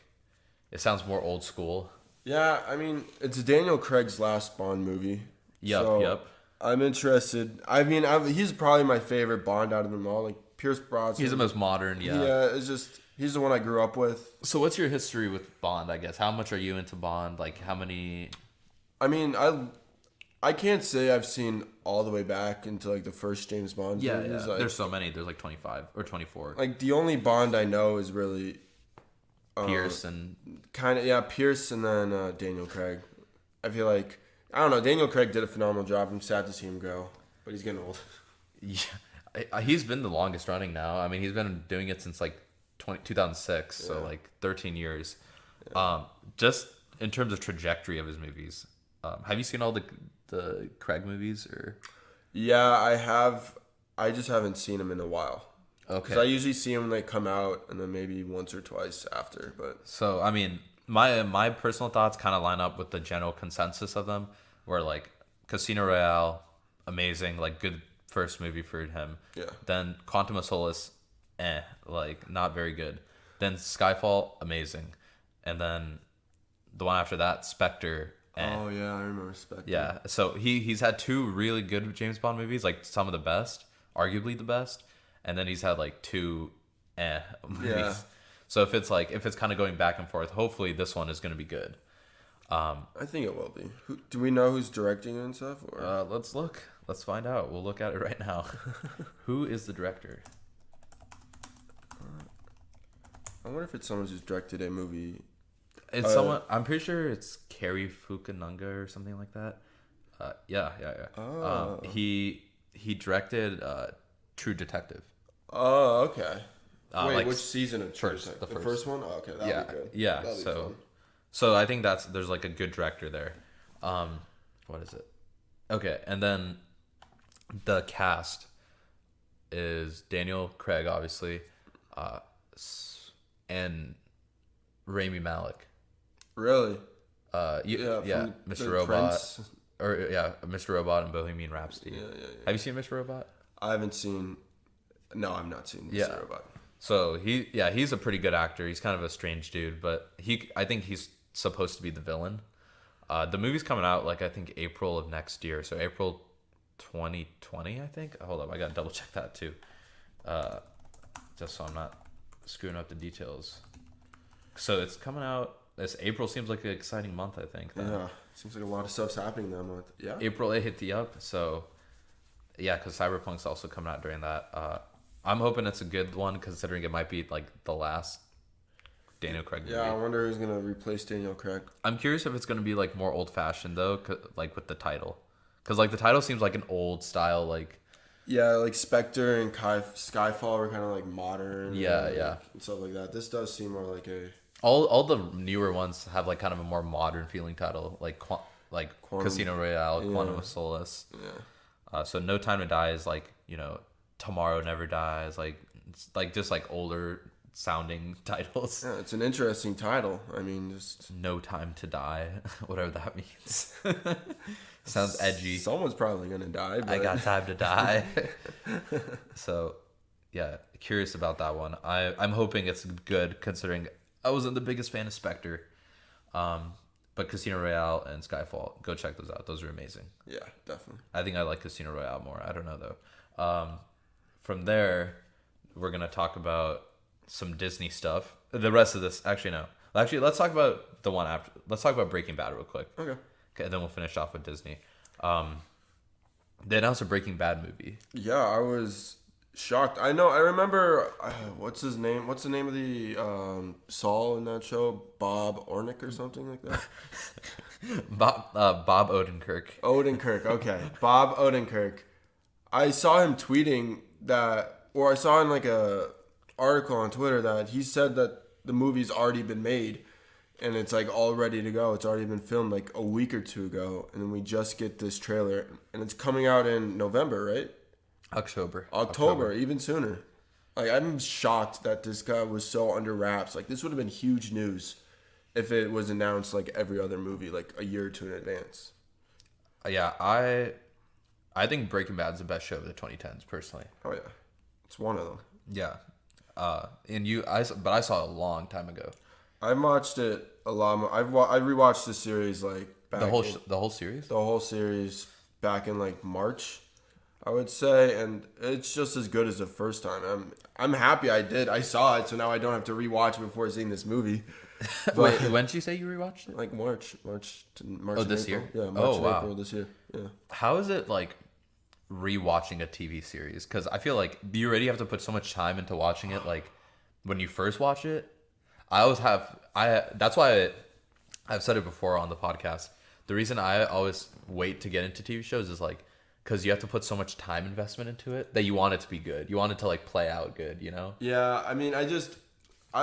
it sounds more old school. Yeah, I mean, it's Daniel Craig's last Bond movie. Yep. I'm interested. I mean, he's probably my favorite Bond out of them all. Like, Pierce Brosnan. He's the most modern, Yeah, it's just he's the one I grew up with. So what's your history with Bond, I guess? How much are you into Bond? Like, how many... I mean, I can't say I've seen all the way back into like the first James Bond movies. Like, there's so many. There's like 25 or 24. Like the only Bond I know is really Pierce and... Pierce and then Daniel Craig. I feel like, I don't know, Daniel Craig did a phenomenal job. I'm sad to see him go, but he's getting old. Yeah, he's been the longest running now. I mean, he's been doing it since like 2006, so like 13 years. Yeah. Just in terms of trajectory of his movies, have you seen all the Craig movies? Or yeah, I have. I just haven't seen him in a while. Okay. Because I usually see them when they come out, and then maybe once or twice after. But so I mean, my personal thoughts kind of line up with the general consensus of them, where like Casino Royale, amazing, like good first movie for him. Yeah. Then Quantum of Solace, like not very good. Then Skyfall, amazing, and then the one after that, Spectre. Oh yeah, I remember Spectre. Yeah, so he's had two really good James Bond movies, like some of the best, arguably the best, and then he's had like two movies. Yeah. So if it's kind of going back and forth, hopefully this one is going to be good. I think it will be. Do we know who's directing it and stuff? Or? Let's look. Let's find out. We'll look at it right now. Who is the director? I wonder if it's someone who's directed a movie. It's someone. I'm pretty sure it's Cary Fukunaga or something like that. Yeah. Oh. He directed True Detective. Oh, okay. Wait, like which season of True Detective? The first one? Oh, okay, that'll be good. Yeah. So I think there's like a good director there. What is it? Okay, and then the cast is Daniel Craig, obviously, and Rami Malek. Really? Mr. Robot, Mr. Robot and Bohemian Rhapsody. Yeah. Have you seen Mr. Robot? I haven't seen. No, I've not seen Mr. Robot. So he's a pretty good actor. He's kind of a strange dude, but I think he's supposed to be the villain. The movie's coming out like I think April of next year, so April 2020, I think. Hold up, I gotta double check that too, just so I'm not screwing up the details. So it's coming out. This April seems like an exciting month, I think. Yeah, seems like a lot of stuff's happening that month. Yeah, April it hit the up. So yeah, because Cyberpunk's also coming out during that. I'm hoping it's a good one, considering it might be like the last Daniel Craig movie. Yeah, I wonder who's gonna replace Daniel Craig. I'm curious if it's gonna be like more old fashioned though, like with the title, because like the title seems like an old style like. Yeah, like Spectre and Skyfall were kind of like modern. Yeah, and stuff like that. This does seem more like a. All the newer ones have like kind of a more modern feeling title, like Casino Royale, Quantum of Solace. Yeah. So No Time to Die is like, Tomorrow Never Dies, like it's like just like older sounding titles. Yeah, it's an interesting title. I mean, just No Time to Die, whatever that means. Sounds edgy. Someone's probably gonna die. But... I got time to die. So, yeah, curious about that one. I'm hoping it's good, considering I wasn't the biggest fan of Spectre. But Casino Royale and Skyfall, go check those out. Those are amazing. Yeah, definitely. I think I like Casino Royale more. I don't know though. From there, we're gonna talk about some Disney stuff. The rest of this, actually no. Actually, let's talk about the one after. Let's talk about Breaking Bad real quick. Okay. And then we'll finish off with Disney. They announced a Breaking Bad movie. Yeah, I was shocked. I know. I remember. What's his name? What's the name of the Saul in that show? Bob Ornick or something like that. Bob Odenkirk. Odenkirk. Okay, Bob Odenkirk. I saw him tweeting that, or I saw in like a article on Twitter that he said that the movie's already been made. And it's like all ready to go. It's already been filmed like a week or two ago. And then we just get this trailer. And it's coming out in November, right? October, even sooner. Like, I'm shocked that this guy was so under wraps. Like, this would have been huge news if it was announced like every other movie, like a year or two in advance. Yeah, I think Breaking Bad's the best show of the 2010s, personally. Oh, yeah. It's one of them. Yeah. But I saw it a long time ago. I watched it a lot more. I rewatched the series like back the whole series. The whole series back in like March. I would say, and it's just as good as the first time. I'm happy I saw it, so now I don't have to rewatch it before seeing this movie. Wait, when did you say you rewatched it? Like March. Oh, and this April. year? Yeah, March and April this year. Yeah. How is it like rewatching a TV series? Because I feel like you already have to put so much time into watching it. Like when you first watch it, that's why I've said it before on the podcast. The reason I always wait to get into TV shows is like because you have to put so much time investment into it that you want it to be good. You want it to like play out good, you know? Yeah, I mean, I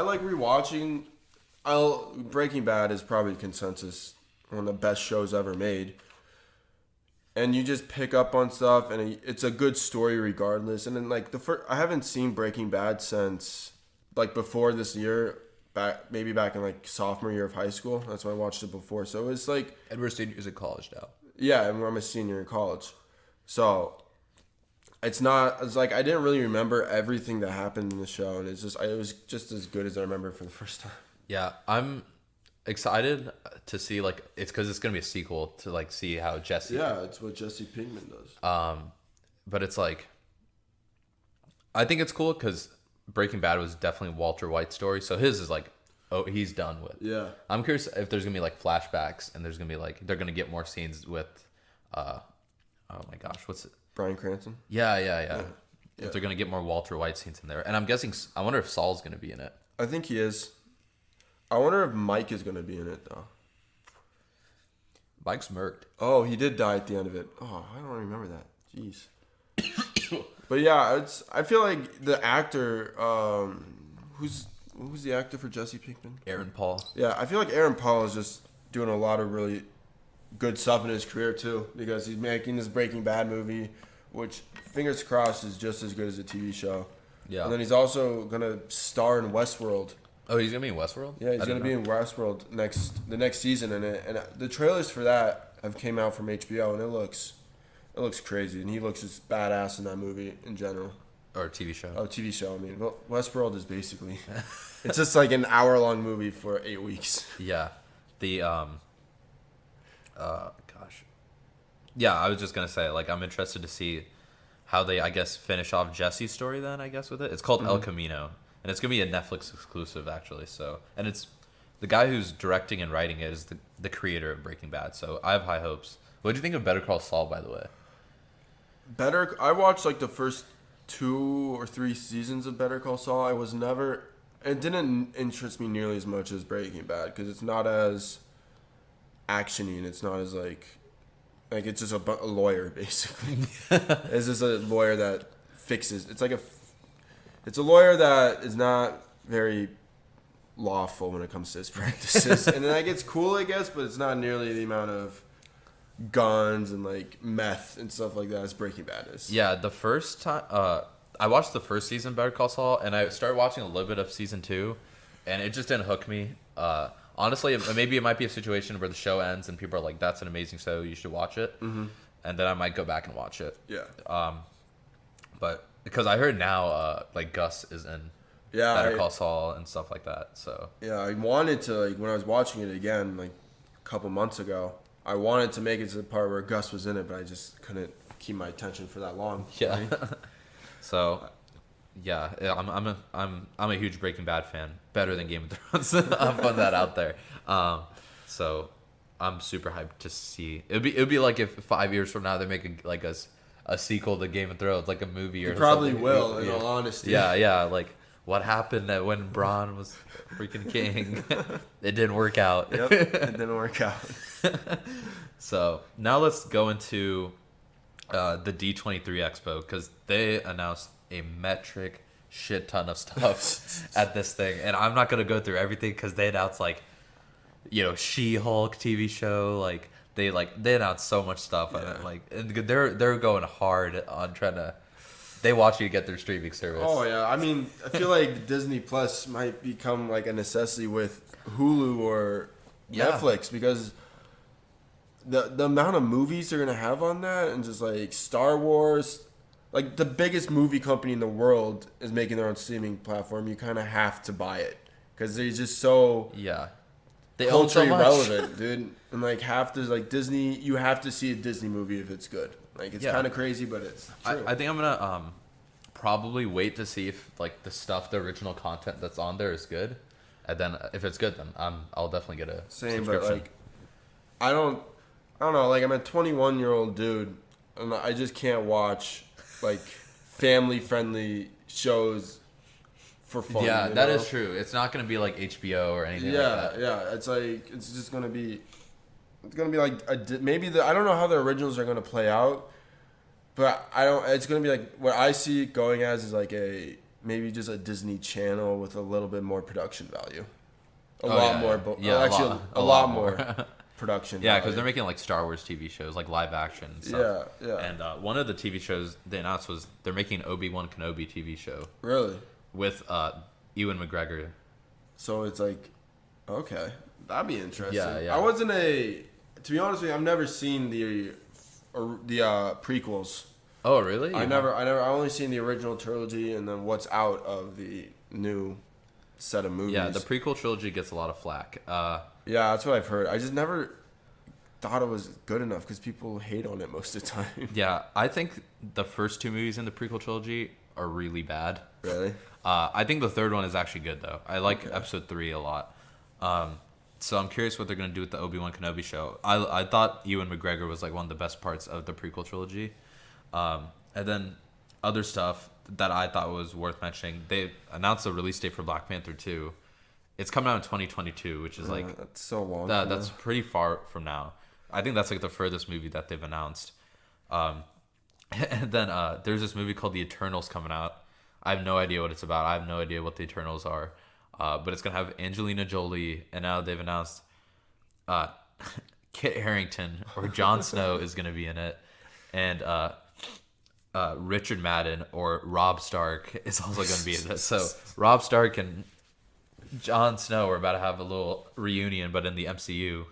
like rewatching. Breaking Bad is probably consensus one of the best shows ever made. And you just pick up on stuff, and it's a good story regardless. And then like I haven't seen Breaking Bad since like before this year, maybe back in like sophomore year of high school. That's when I watched it before. So it's like, And we're seniors in college now. yeah, and I'm a senior in college. So it's like I didn't really remember everything that happened in the show, and it was just as good as I remember for the first time. Yeah, I'm excited to see like it's because it's gonna be a sequel to like see how Jesse. Yeah, it's what Jesse Pinkman does. But it's like I think it's cool because Breaking Bad was definitely Walter White's story, so his is like he's done with. Yeah, I'm curious if there's gonna be like flashbacks and there's gonna be like they're gonna get more scenes with oh my gosh, what's it? Bryan Cranston. Yeah. If they're gonna get more Walter White scenes in there, and I wonder if Saul's gonna be in it. I think he is. I wonder if Mike is going to be in it, though. Mike's murked. Oh, he did die at the end of it. Oh, I don't remember that. Jeez. But yeah, I feel like the actor, who's the actor for Jesse Pinkman? Aaron Paul. Yeah, I feel like Aaron Paul is just doing a lot of really good stuff in his career, too, because he's making this Breaking Bad movie, which, fingers crossed, is just as good as a TV show. Yeah. And then he's also going to star in Westworld. Oh, he's gonna be in Westworld? Yeah, he's gonna be in Westworld the next season, and the trailers for that have came out from HBO, and it looks crazy, and he looks just badass in that movie in general. Or TV show. Oh, TV show. I mean, well, Westworld is basically it's just like an hour-long movie for 8 weeks. Yeah, yeah, I was just gonna say like I'm interested to see how they I guess finish off Jesse's story then I guess with it. It's called El Camino. And it's going to be a Netflix exclusive, actually. So, and it's the guy who's directing and writing it is the creator of Breaking Bad. So I have high hopes. What do you think of Better Call Saul, by the way? I watched like the first 2 or 3 seasons of Better Call Saul. It didn't interest me nearly as much as Breaking Bad because it's not as actiony and it's not as like it's just a lawyer basically. It's just a lawyer that fixes. It's a lawyer that is not very lawful when it comes to his practices. And then that gets cool, I guess, but it's not nearly the amount of guns and like meth and stuff like that as Breaking Bad is. Yeah, the first time I watched the first season of Better Call Saul, and I started watching a little bit of season 2, and it just didn't hook me. Honestly, maybe it might be a situation where the show ends and people are like, "That's an amazing show, you should watch it," and then I might go back and watch it. Yeah. But because I heard now, like Gus is in Better Call Saul and stuff like that. So yeah, I wanted to like when I was watching it again like a couple months ago. I wanted to make it to the part where Gus was in it, but I just couldn't keep my attention for that long. Yeah. So yeah, I'm a huge Breaking Bad fan. Better than Game of Thrones. I'm putting that out there. So I'm super hyped to see. It'd be like if 5 years from now they make a sequel to Game of Thrones, like a movie or probably something. will, in all honesty. Yeah, like what happened when Bronn was freaking king. It didn't work out. Yep, it didn't work out. So now let's go into the D23 Expo because they announced a metric shit ton of stuff at this thing, and I'm not gonna go through everything because they announced like, She-Hulk TV show, like. They announced so much stuff, and they're going hard on trying to. They want you to get their streaming service. Oh yeah, I mean, I feel like Disney Plus might become like a necessity with Hulu or Netflix because the amount of movies they're gonna have on that, and just like Star Wars, like the biggest movie company in the world is making their own streaming platform. You kind of have to buy it because they're just so They own so culturally much. relevant, dude. And like half the like Disney, you have to see a Disney movie if it's good. Like it's kind of crazy, but it's true. I think I'm gonna probably wait to see if like the original content that's on there is good, and then if it's good, then I'll definitely get a Same, subscription. but like I don't know. Like I'm a 21-year-old dude, and I just can't watch like family-friendly shows for fun. Yeah, you that know? is true. It's not gonna be like HBO or anything Yeah, like that. yeah. It's like it's just gonna be. It's gonna be like I don't know how the originals are gonna play out, but I don't. It's gonna be like what I see it going as is like maybe just a Disney Channel with a little bit more production value, a lot more production. Yeah, because value. they're making like Star Wars TV shows, like live action and stuff. Yeah. And one of the TV shows they announced was they're making an Obi-Wan Kenobi TV show Really? with Ewan McGregor. So it's like, okay, that'd be interesting. Yeah. To be honest with you, I've never seen the prequels. Oh, really? I only seen the original trilogy and then what's out of the new set of movies. Yeah, the prequel trilogy gets a lot of flack. Yeah, that's what I've heard. I just never thought it was good enough because people hate on it most of the time. Yeah, I think the first two movies in the prequel trilogy are really bad. Really? I think the third one is actually good, though. I like episode 3 a lot. So I'm curious what they're going to do with the Obi-Wan Kenobi show. I thought Ewan McGregor was like one of the best parts of the prequel trilogy. And then other stuff that I thought was worth mentioning, they announced a release date for Black Panther 2. It's coming out in 2022, which is like... That's so long. That's pretty far from now. I think that's like the furthest movie that they've announced. And then there's this movie called The Eternals coming out. I have no idea what it's about. I have no idea what The Eternals are. But it's going to have Angelina Jolie, and now they've announced Kit Harington or Jon Snow is going to be in it. And Richard Madden or Robb Stark is also going to be in it. So Robb Stark and Jon Snow are about to have a little reunion, but in the MCU.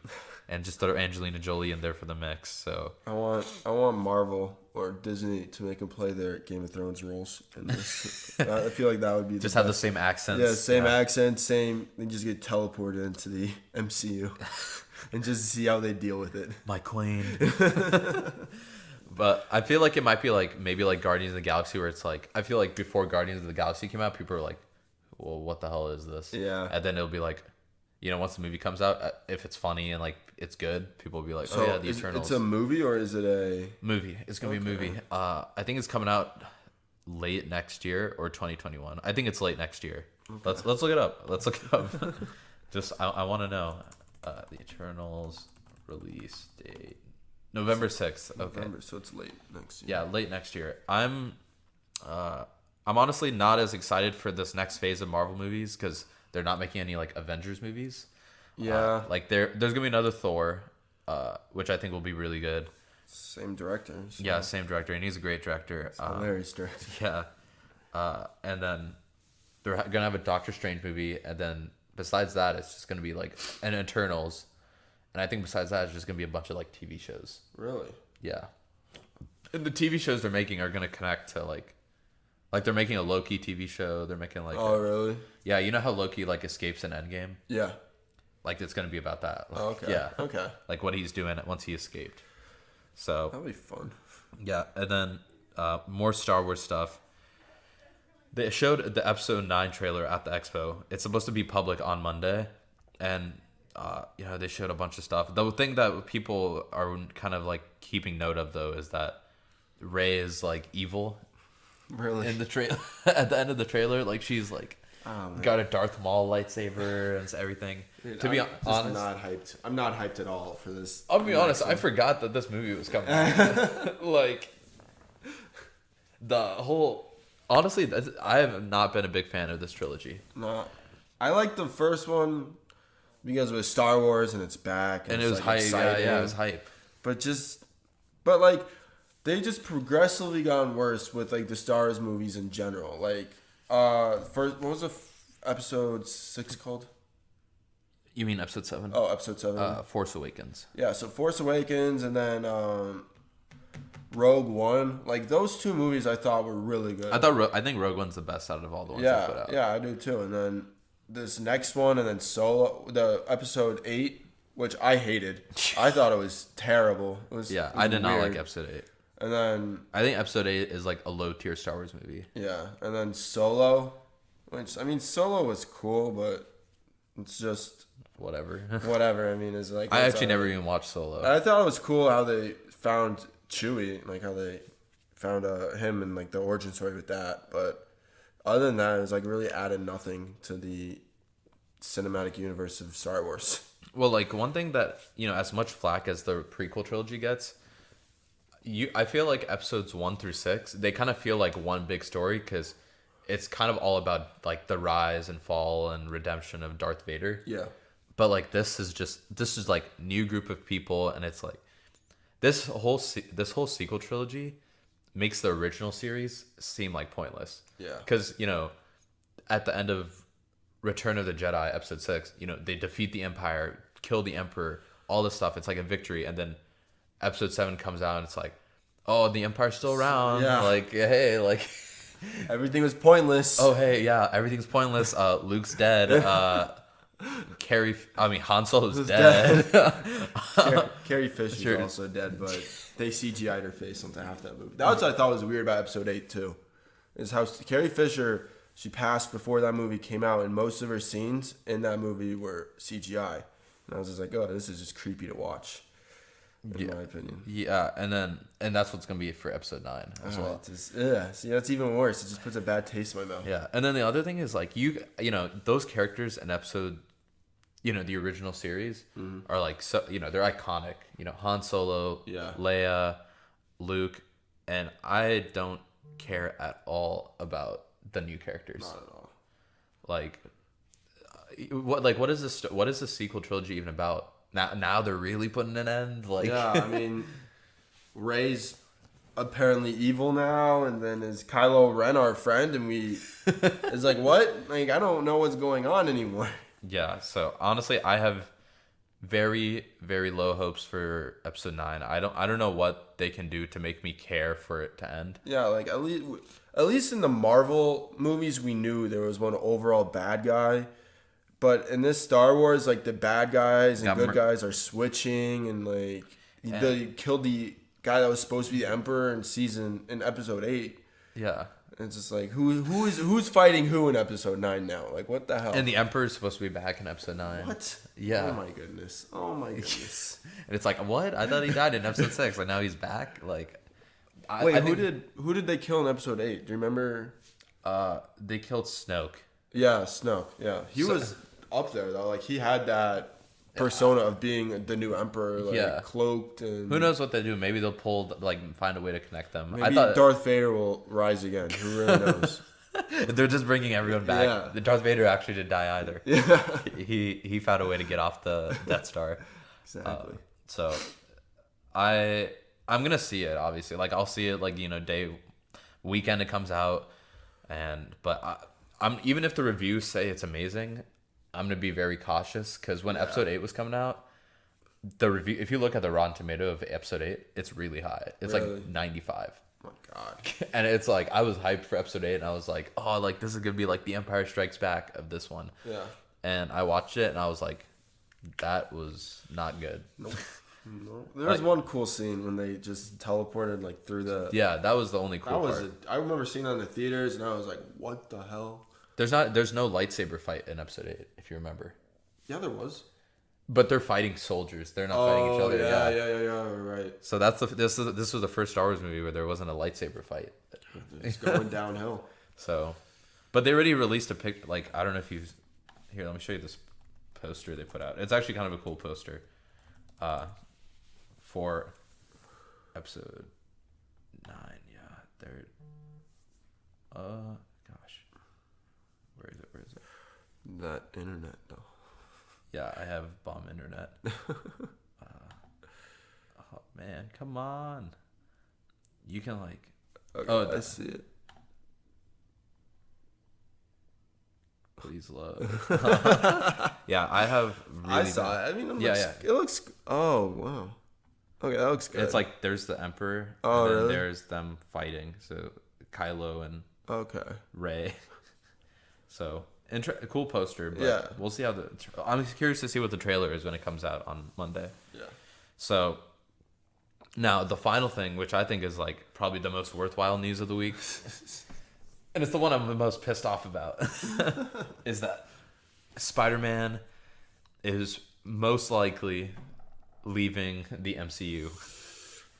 And just throw Angelina Jolie in there for the mix. So I want Marvel or Disney to make them play their Game of Thrones roles in this. I feel like that would be just have the same accents. Yeah, same accent, same. They just get teleported into the MCU and just see how they deal with it. My queen. But I feel like it might be like maybe like Guardians of the Galaxy, where it's like I feel like before Guardians of the Galaxy came out, people were like, "Well, what the hell is this?" Yeah, and then it'll be like, you know, once the movie comes out, if it's funny and like it's good, people will be like, "Oh yeah, The Eternals." It's a movie or is it a movie? It's gonna be a movie. I think it's coming out late next year or 2021. I think it's late next year. Okay. Let's look it up. Just I want to know The Eternals release date. November 6th. Okay. November, so it's late next year. Yeah, late next year. I'm honestly not as excited for this next phase of Marvel movies because they're not making any like Avengers movies. Yeah. Like there's gonna be another Thor, which I think will be really good. Same director. So. Yeah, same director, and he's a great director. Hilarious director. Yeah. And then they're gonna have a Doctor Strange movie, and then besides that, it's just gonna be like an Eternals. And I think besides that, it's just gonna be a bunch of like TV shows. Really? Yeah. And the TV shows they're making are gonna connect to like they're making a Loki TV show. They're making like really? Yeah, you know how Loki like escapes in Endgame? Yeah. Like it's gonna be about that. Like, okay. Yeah. Okay. Like what he's doing once he escaped. So that'll be fun. Yeah, and then more Star Wars stuff. They showed the episode 9 trailer at the expo. It's supposed to be public on Monday, and they showed a bunch of stuff. The thing that people are kind of like keeping note of though is that Rey is like evil. Really? In the trailer, at the end of the trailer, like she's like got a Darth Maul lightsaber and everything. Dude, to be honest, not hyped. I'm not hyped at all for this. I'll be honest. I forgot that this movie was coming. Like the whole. Honestly, I have not been a big fan of this trilogy. No, I like the first one because it was Star Wars and it's back and it was like hype. Yeah, it was hype. But like. They just progressively gotten worse with like the Star Wars movies in general. Like, what was episode 6 called? You mean episode 7? Oh, episode 7. Force Awakens. Yeah, so Force Awakens and then Rogue One. Like those two movies, I thought were really good. I think Rogue One's the best out of all the ones they put out. Yeah, I do too. And then this next one, and then Solo, the episode 8, which I hated. I thought it was terrible. It was I did not weird. like episode 8. And then I think episode 8 is like a low tier Star Wars movie. yeah, and then Solo, which I mean Solo was cool, but it's just Whatever. whatever. I mean, it's like I it's actually never alright. even watched Solo. I thought it was cool how they found Chewie, like how they found him and like the origin story with that. But other than that, it was like really added nothing to the cinematic universe of Star Wars. Well, like one thing that, as much flack as the prequel trilogy gets, I feel like episodes 1 through 6, they kind of feel like one big story because it's kind of all about like the rise and fall and redemption of Darth Vader. Yeah. But like this is like new group of people, and it's like this whole sequel trilogy makes the original series seem like pointless. Yeah. Because at the end of Return of the Jedi, episode 6, they defeat the Empire, kill the Emperor, all this stuff. It's like a victory, and then episode 7 comes out, and it's like, oh, the Empire's still around. Yeah. Like, hey, like, Everything was pointless. oh hey, yeah, everything's pointless. Luke's dead. Han Solo's dead. Carrie Fisher's Sure. also dead, but they CGI'd her face onto half that movie. That's what I thought was weird about episode 8 too. Is how Carrie Fisher, she passed before that movie came out, and most of her scenes in that movie were CGI. And I was just like, oh, this is just creepy to watch, in my opinion. Yeah, and that's what's gonna be for episode 9 as well. See, that's even worse. It just puts a bad taste in my mouth. Yeah, and then the other thing is like those characters in episode, the original series are like so they're iconic. Han Solo, Yeah. Leia, Luke, and I don't care at all about the new characters. Not at all. Like, what is this? What is the sequel trilogy even about? Now they're really putting an end. Like, Yeah, I mean, Rey's apparently evil now, and then is Kylo Ren our friend? And it's like, what? Like, I don't know what's going on anymore. yeah. So honestly, I have very, very low hopes for episode 9. I don't know what they can do to make me care for it to end. Yeah, like at least in the Marvel movies, we knew there was one overall bad guy. But in this Star Wars, like the bad guys and Yeah, good guys are switching, and like they killed the guy that was supposed to be the Emperor in episode 8. Yeah. It's just like who's fighting who in episode 9 now? Like what the hell? And the Emperor's supposed to be back in episode 9. What? Yeah. Oh my goodness. Oh my goodness. And it's like, what? I thought he died in episode 6. Like now he's back. Like, Wait, I who think, did they kill in episode 8? Do you remember? they killed Snoke. Yeah, Snoke. Yeah, he was up there though. Like he had that persona of being the new emperor, like Yeah. cloaked and. Who knows what they do? Maybe they'll find a way to connect them. Maybe I thought Darth Vader will rise again. Who really knows? they're just bringing everyone back. Yeah. The Darth Vader actually didn't die either. Yeah. He found a way to get off the Death Star. Exactly. So I'm gonna see it. Obviously, like I'll see it like weekend it comes out, but I'm even if the reviews say it's amazing, I'm gonna be very cautious because when episode 8 was coming out, the review, if you look at the Rotten Tomato of episode 8, it's really high. It's Really? like 95. Oh my God. And it's like I was hyped for episode 8, and I was like, oh, like this is gonna be like the Empire Strikes Back of this one. Yeah. And I watched it, and I was like, that was not good. Nope. No. There was one cool scene when they just teleported like through the. Yeah, that was the only cool part. I remember seeing that in the theaters, and I was like, "What the hell?" There's no lightsaber fight in episode 8, if you remember. Yeah, there was. But they're fighting soldiers. They're not fighting each other. Yeah, right. So this was the first Star Wars movie where there wasn't a lightsaber fight. It's going downhill. So, but they already released a pic. Like I don't know if you've. Here, let me show you this poster they put out. It's actually kind of a cool poster. For episode 9, yeah, there. Gosh, where is it? That internet though. Yeah, I have bomb internet. Oh man, come on! You can like. Okay, I see it. Please load. Yeah, I have. Really I saw it. I mean, yeah. It looks. Oh wow. Okay, that looks good. It's like there's the Emperor, Oh, and then really? there's them fighting. So Kylo and Okay. Rey. So cool poster, but Yeah. we'll see how I'm curious to see what the trailer is when it comes out on Monday. Yeah. So now the final thing, which I think is like probably the most worthwhile news of the week, and it's the one I'm the most pissed off about, is that Spider-Man is most likely leaving the MCU.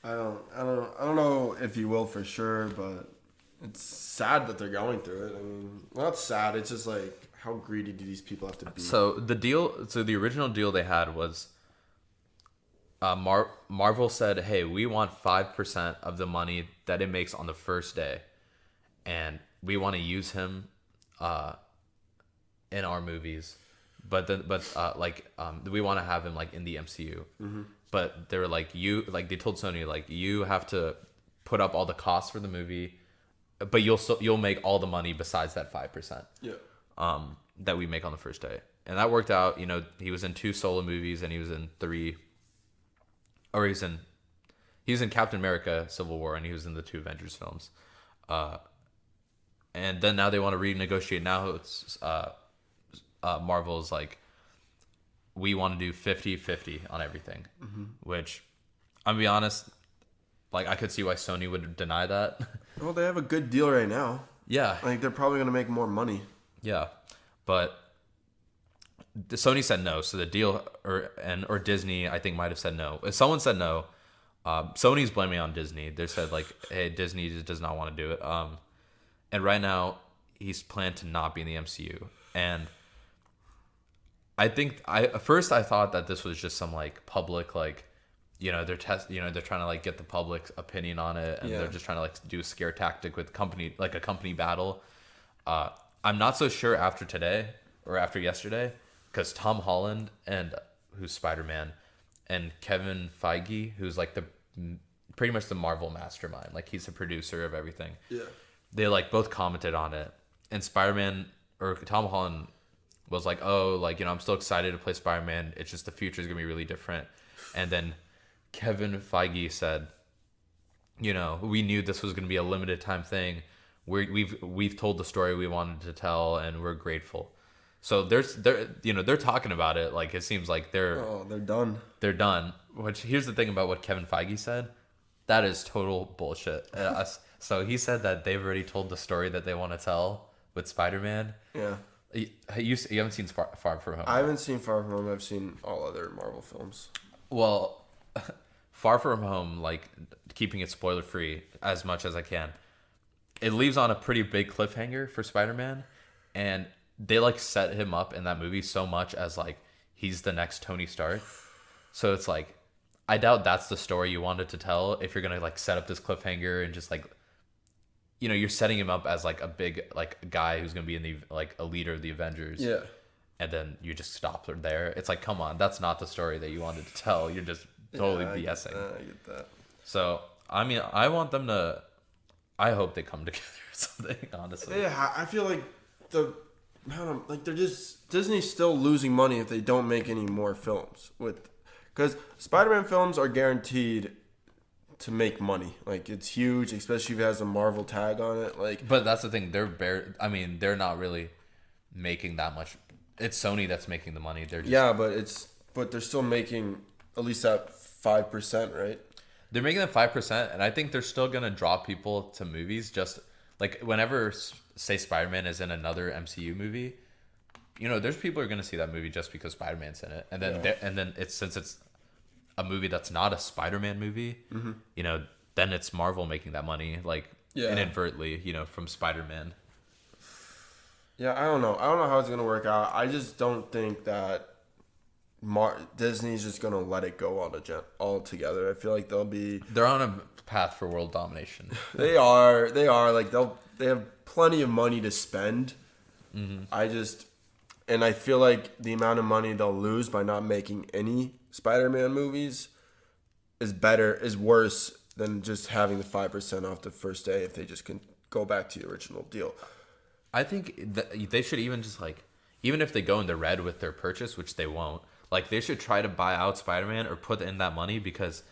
I don't know if he will for sure, but it's sad that they're going through it. I mean, not sad. It's just like, how greedy do these people have to be? So the original deal they had was, Marvel said, "Hey, we want 5% of the money that it makes on the first day, and we want to use him, in our movies, but we want to have him like in the MCU." Mm-hmm. But they were like, they told Sony, like, you have to put up all the costs for the movie, but you'll make all the money besides that 5%. Yeah. That we make on the first day. And that worked out. You know, he was in 2 solo movies, and he was in 3, or he was in Captain America Civil War, and he was in the 2 Avengers films. And then now they want to renegotiate. Now it's Marvel's like, we want to do 50-50 on everything, which, I'm gonna be honest, like, I could see why Sony would deny that. Well, they have a good deal right now. Yeah. Like, they're probably going to make more money. Yeah. But Sony said no. So the deal, or Disney, I think, might have said no. If someone said no, Sony's blaming on Disney. They said, like, hey, Disney just does not want to do it. And right now, he's planned to not be in the MCU. And I think at first I thought that this was just some like public, like, they're trying to like get the public's opinion on it, and they're just trying to like do a scare tactic with a company battle. I'm not so sure after today or after yesterday, because Tom Holland, and who's Spider-Man, and Kevin Feige, who's like pretty much the Marvel mastermind, like he's the producer of everything. Yeah. They like both commented on it, and Spider-Man, or Tom Holland, was like, oh, like, I'm still excited to play Spider-Man. It's just the future is going to be really different. And then Kevin Feige said, we knew this was going to be a limited time thing. We've told the story we wanted to tell, and we're grateful. So they're talking about it. Like, it seems like they're done. They're done. Which, here's the thing about what Kevin Feige said. That is total bullshit. So he said that they've already told the story that they want to tell with Spider-Man. Yeah. You haven't seen Far From Home? I haven't seen Far From Home. I've seen all other Marvel films. Well, Far From Home, like, keeping it spoiler free as much as I can, it leaves on a pretty big cliffhanger for Spider-Man, and they like set him up in that movie so much as like he's the next Tony Stark. So it's like, I doubt that's the story you wanted to tell if you're gonna like set up this cliffhanger and just like, you're setting him up as like a big like guy who's gonna be in the like a leader of the Avengers. Yeah. And then you just stop there. It's like, come on, that's not the story that you wanted to tell. You're just totally BSing. I get that. So I mean, I want them to. I hope they come together or something. Honestly. Yeah, I feel like they're just, Disney's still losing money if they don't make any more films because Spider-Man films are guaranteed to make money. Like, it's huge, especially if it has a Marvel tag on it. Like, but that's the thing. They're not really making that much. It's Sony that's making the money. They're just, but they're still making at least that 5%, right? They're making that 5%, and I think they're still gonna draw people to movies. Just like whenever, say, Spider-Man is in another MCU movie, there's people who are gonna see that movie just because Spider-Man's in it, and then since it's a movie that's not a Spider-Man movie, then it's Marvel making that money, like, inadvertently, from Spider-Man. Yeah, I don't know how it's gonna work out. I just don't think that Disney's just gonna let it go all together. I feel like they're on a path for world domination. They are like they have plenty of money to spend. Mm-hmm. I feel like the amount of money they'll lose by not making any Spider-Man movies is worse than just having the 5% off the first day if they just can go back to the original deal. I think that they should even just like, even if they go in the red with their purchase, which they won't, like, they should try to buy out Spider-Man or put in that money, because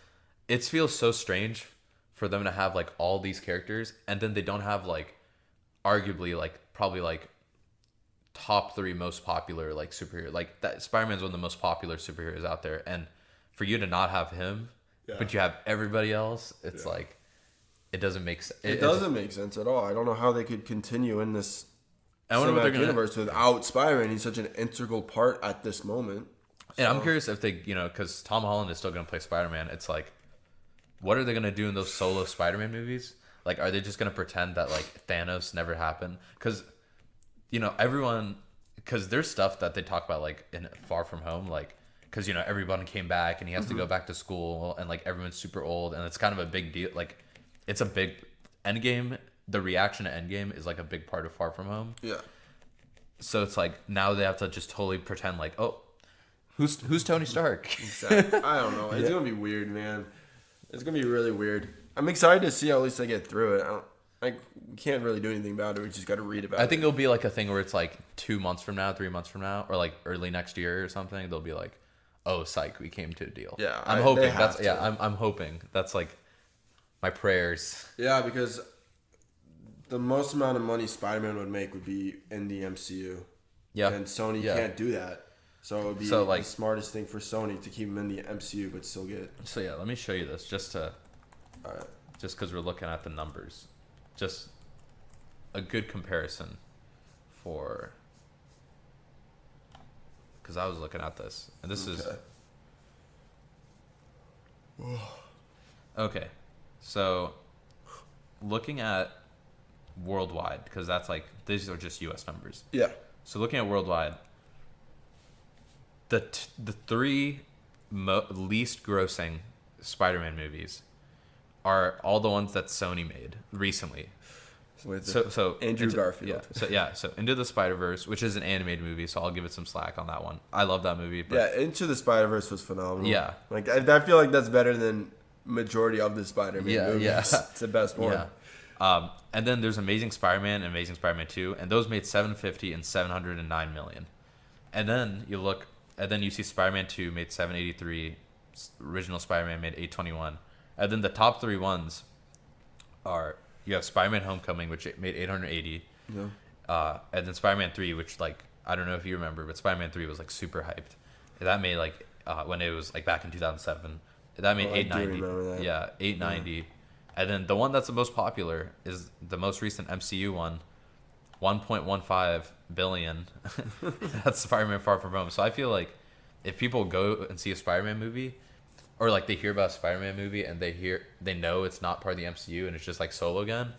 it feels so strange for them to have like all these characters and then they don't have like arguably like probably like top 3 most popular like superhero. Like that Spider-Man's one of the most popular superheroes out there, and for you to not have him, but you have everybody else, it's like it doesn't make sense. It doesn't make sense at all. I don't know how they could continue in this I wonder what they're cinematic universe without Spider-Man. He's such an integral part at this moment. And I'm curious if they, because Tom Holland is still going to play Spider-Man. It's like, what are they going to do in those solo Spider-Man movies? Like, are they just going to pretend that, like, Thanos never happened? Because, because there's stuff that they talk about, like, in Far From Home, like, because, everyone came back and he has to go back to school and, like, everyone's super old and it's kind of a big deal. Like, it's a big Endgame. The reaction to Endgame is, like, a big part of Far From Home. Yeah. So it's like, now they have to just totally pretend, like, oh, Who's Tony Stark? Exactly. I don't know. It's gonna be weird, man. It's gonna be really weird. I'm excited to see how at least I get through it. We can't really do anything about it. We just got to read about it. I think it'll be like a thing where it's like 2 months from now, 3 months from now, or like early next year or something. They'll be like, "Oh, psych, we came to a deal." Yeah, I'm hoping. I'm hoping. That's like my prayers. Yeah, because the most amount of money Spider-Man would make would be in the MCU. Yeah, and Sony can't do that. So it would be the smartest thing for Sony to keep him in the MCU, but still get. So yeah, let me show you this just because we're looking at the numbers, just a good comparison for. Because I was looking at this, and this is. Okay, so looking at worldwide, because that's like these are just U.S. numbers. Yeah. So looking at worldwide. The 3 least grossing Spider-Man movies are all the ones that Sony made recently. So Andrew Garfield. So Into the Spider-Verse, which is an animated movie, so I'll give it some slack on that one. I love that movie. But Into the Spider-Verse was phenomenal. Yeah. Like I feel like that's better than majority of the Spider-Man movies. Yeah. It's the best one. Yeah. And then there's Amazing Spider-Man and Amazing Spider-Man 2, and those made $750 and $709 million. And then you see Spider-Man 2 made $783, original Spider-Man made $821. And then the top 3 ones are, you have Spider-Man Homecoming, which made $880. Yeah. And then Spider-Man 3, which, like, I don't know if you remember, but Spider-Man 3 was, like, super hyped. That made, like, when it was, like, back in 2007, that made $890. I do remember that. Yeah, $890. Yeah. And then the one that's the most popular is the most recent MCU one, $1.15 billion. That's Spider-Man Far From Home. So I feel like if people go and see a Spider-Man movie, or like they hear about a Spider-Man movie and they know it's not part of the MCU and it's just like solo again,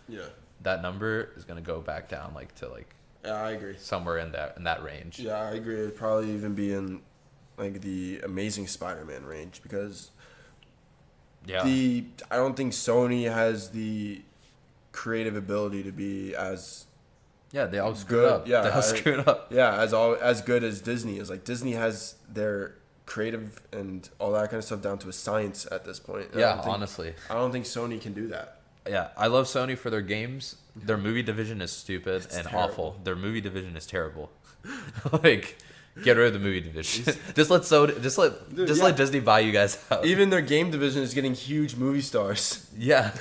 that number is gonna go back down yeah, I agree, somewhere in that range. Yeah, I agree. It'd probably even be in like the Amazing Spider-Man range because I don't think Sony has the creative ability to be as they all screwed up. Yeah, they all screwed up. Yeah, as good as Disney is. Like Disney has their creative and all that kind of stuff down to a science at this point. And Honestly, I don't think Sony can do that. Yeah, I love Sony for their games. Their movie division is stupid and terrible. Awful. Their movie division is terrible. Like, get rid of the movie division. just let Disney buy you guys out. Even their game division is getting huge movie stars. Yeah.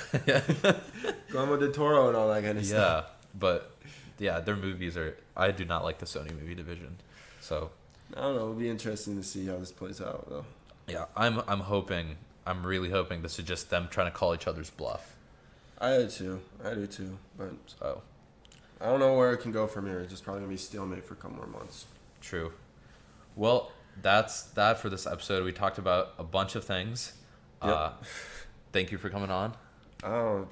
Guillermo del Toro and all that kind of stuff. Yeah, but their movies are. I do not like the Sony movie division. So I don't know. It'll be interesting to see how this plays out, though. Yeah, I'm really hoping this is just them trying to call each other's bluff. I do too. But I don't know where it can go from here. It's just probably gonna be stalemate for a couple more months. True. Well, that's that for this episode. We talked about a bunch of things. Yep. Thank you for coming on. Oh,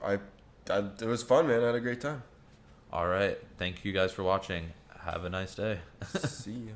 it was fun, man. I had a great time. All right. Thank you guys for watching. Have a nice day. See you.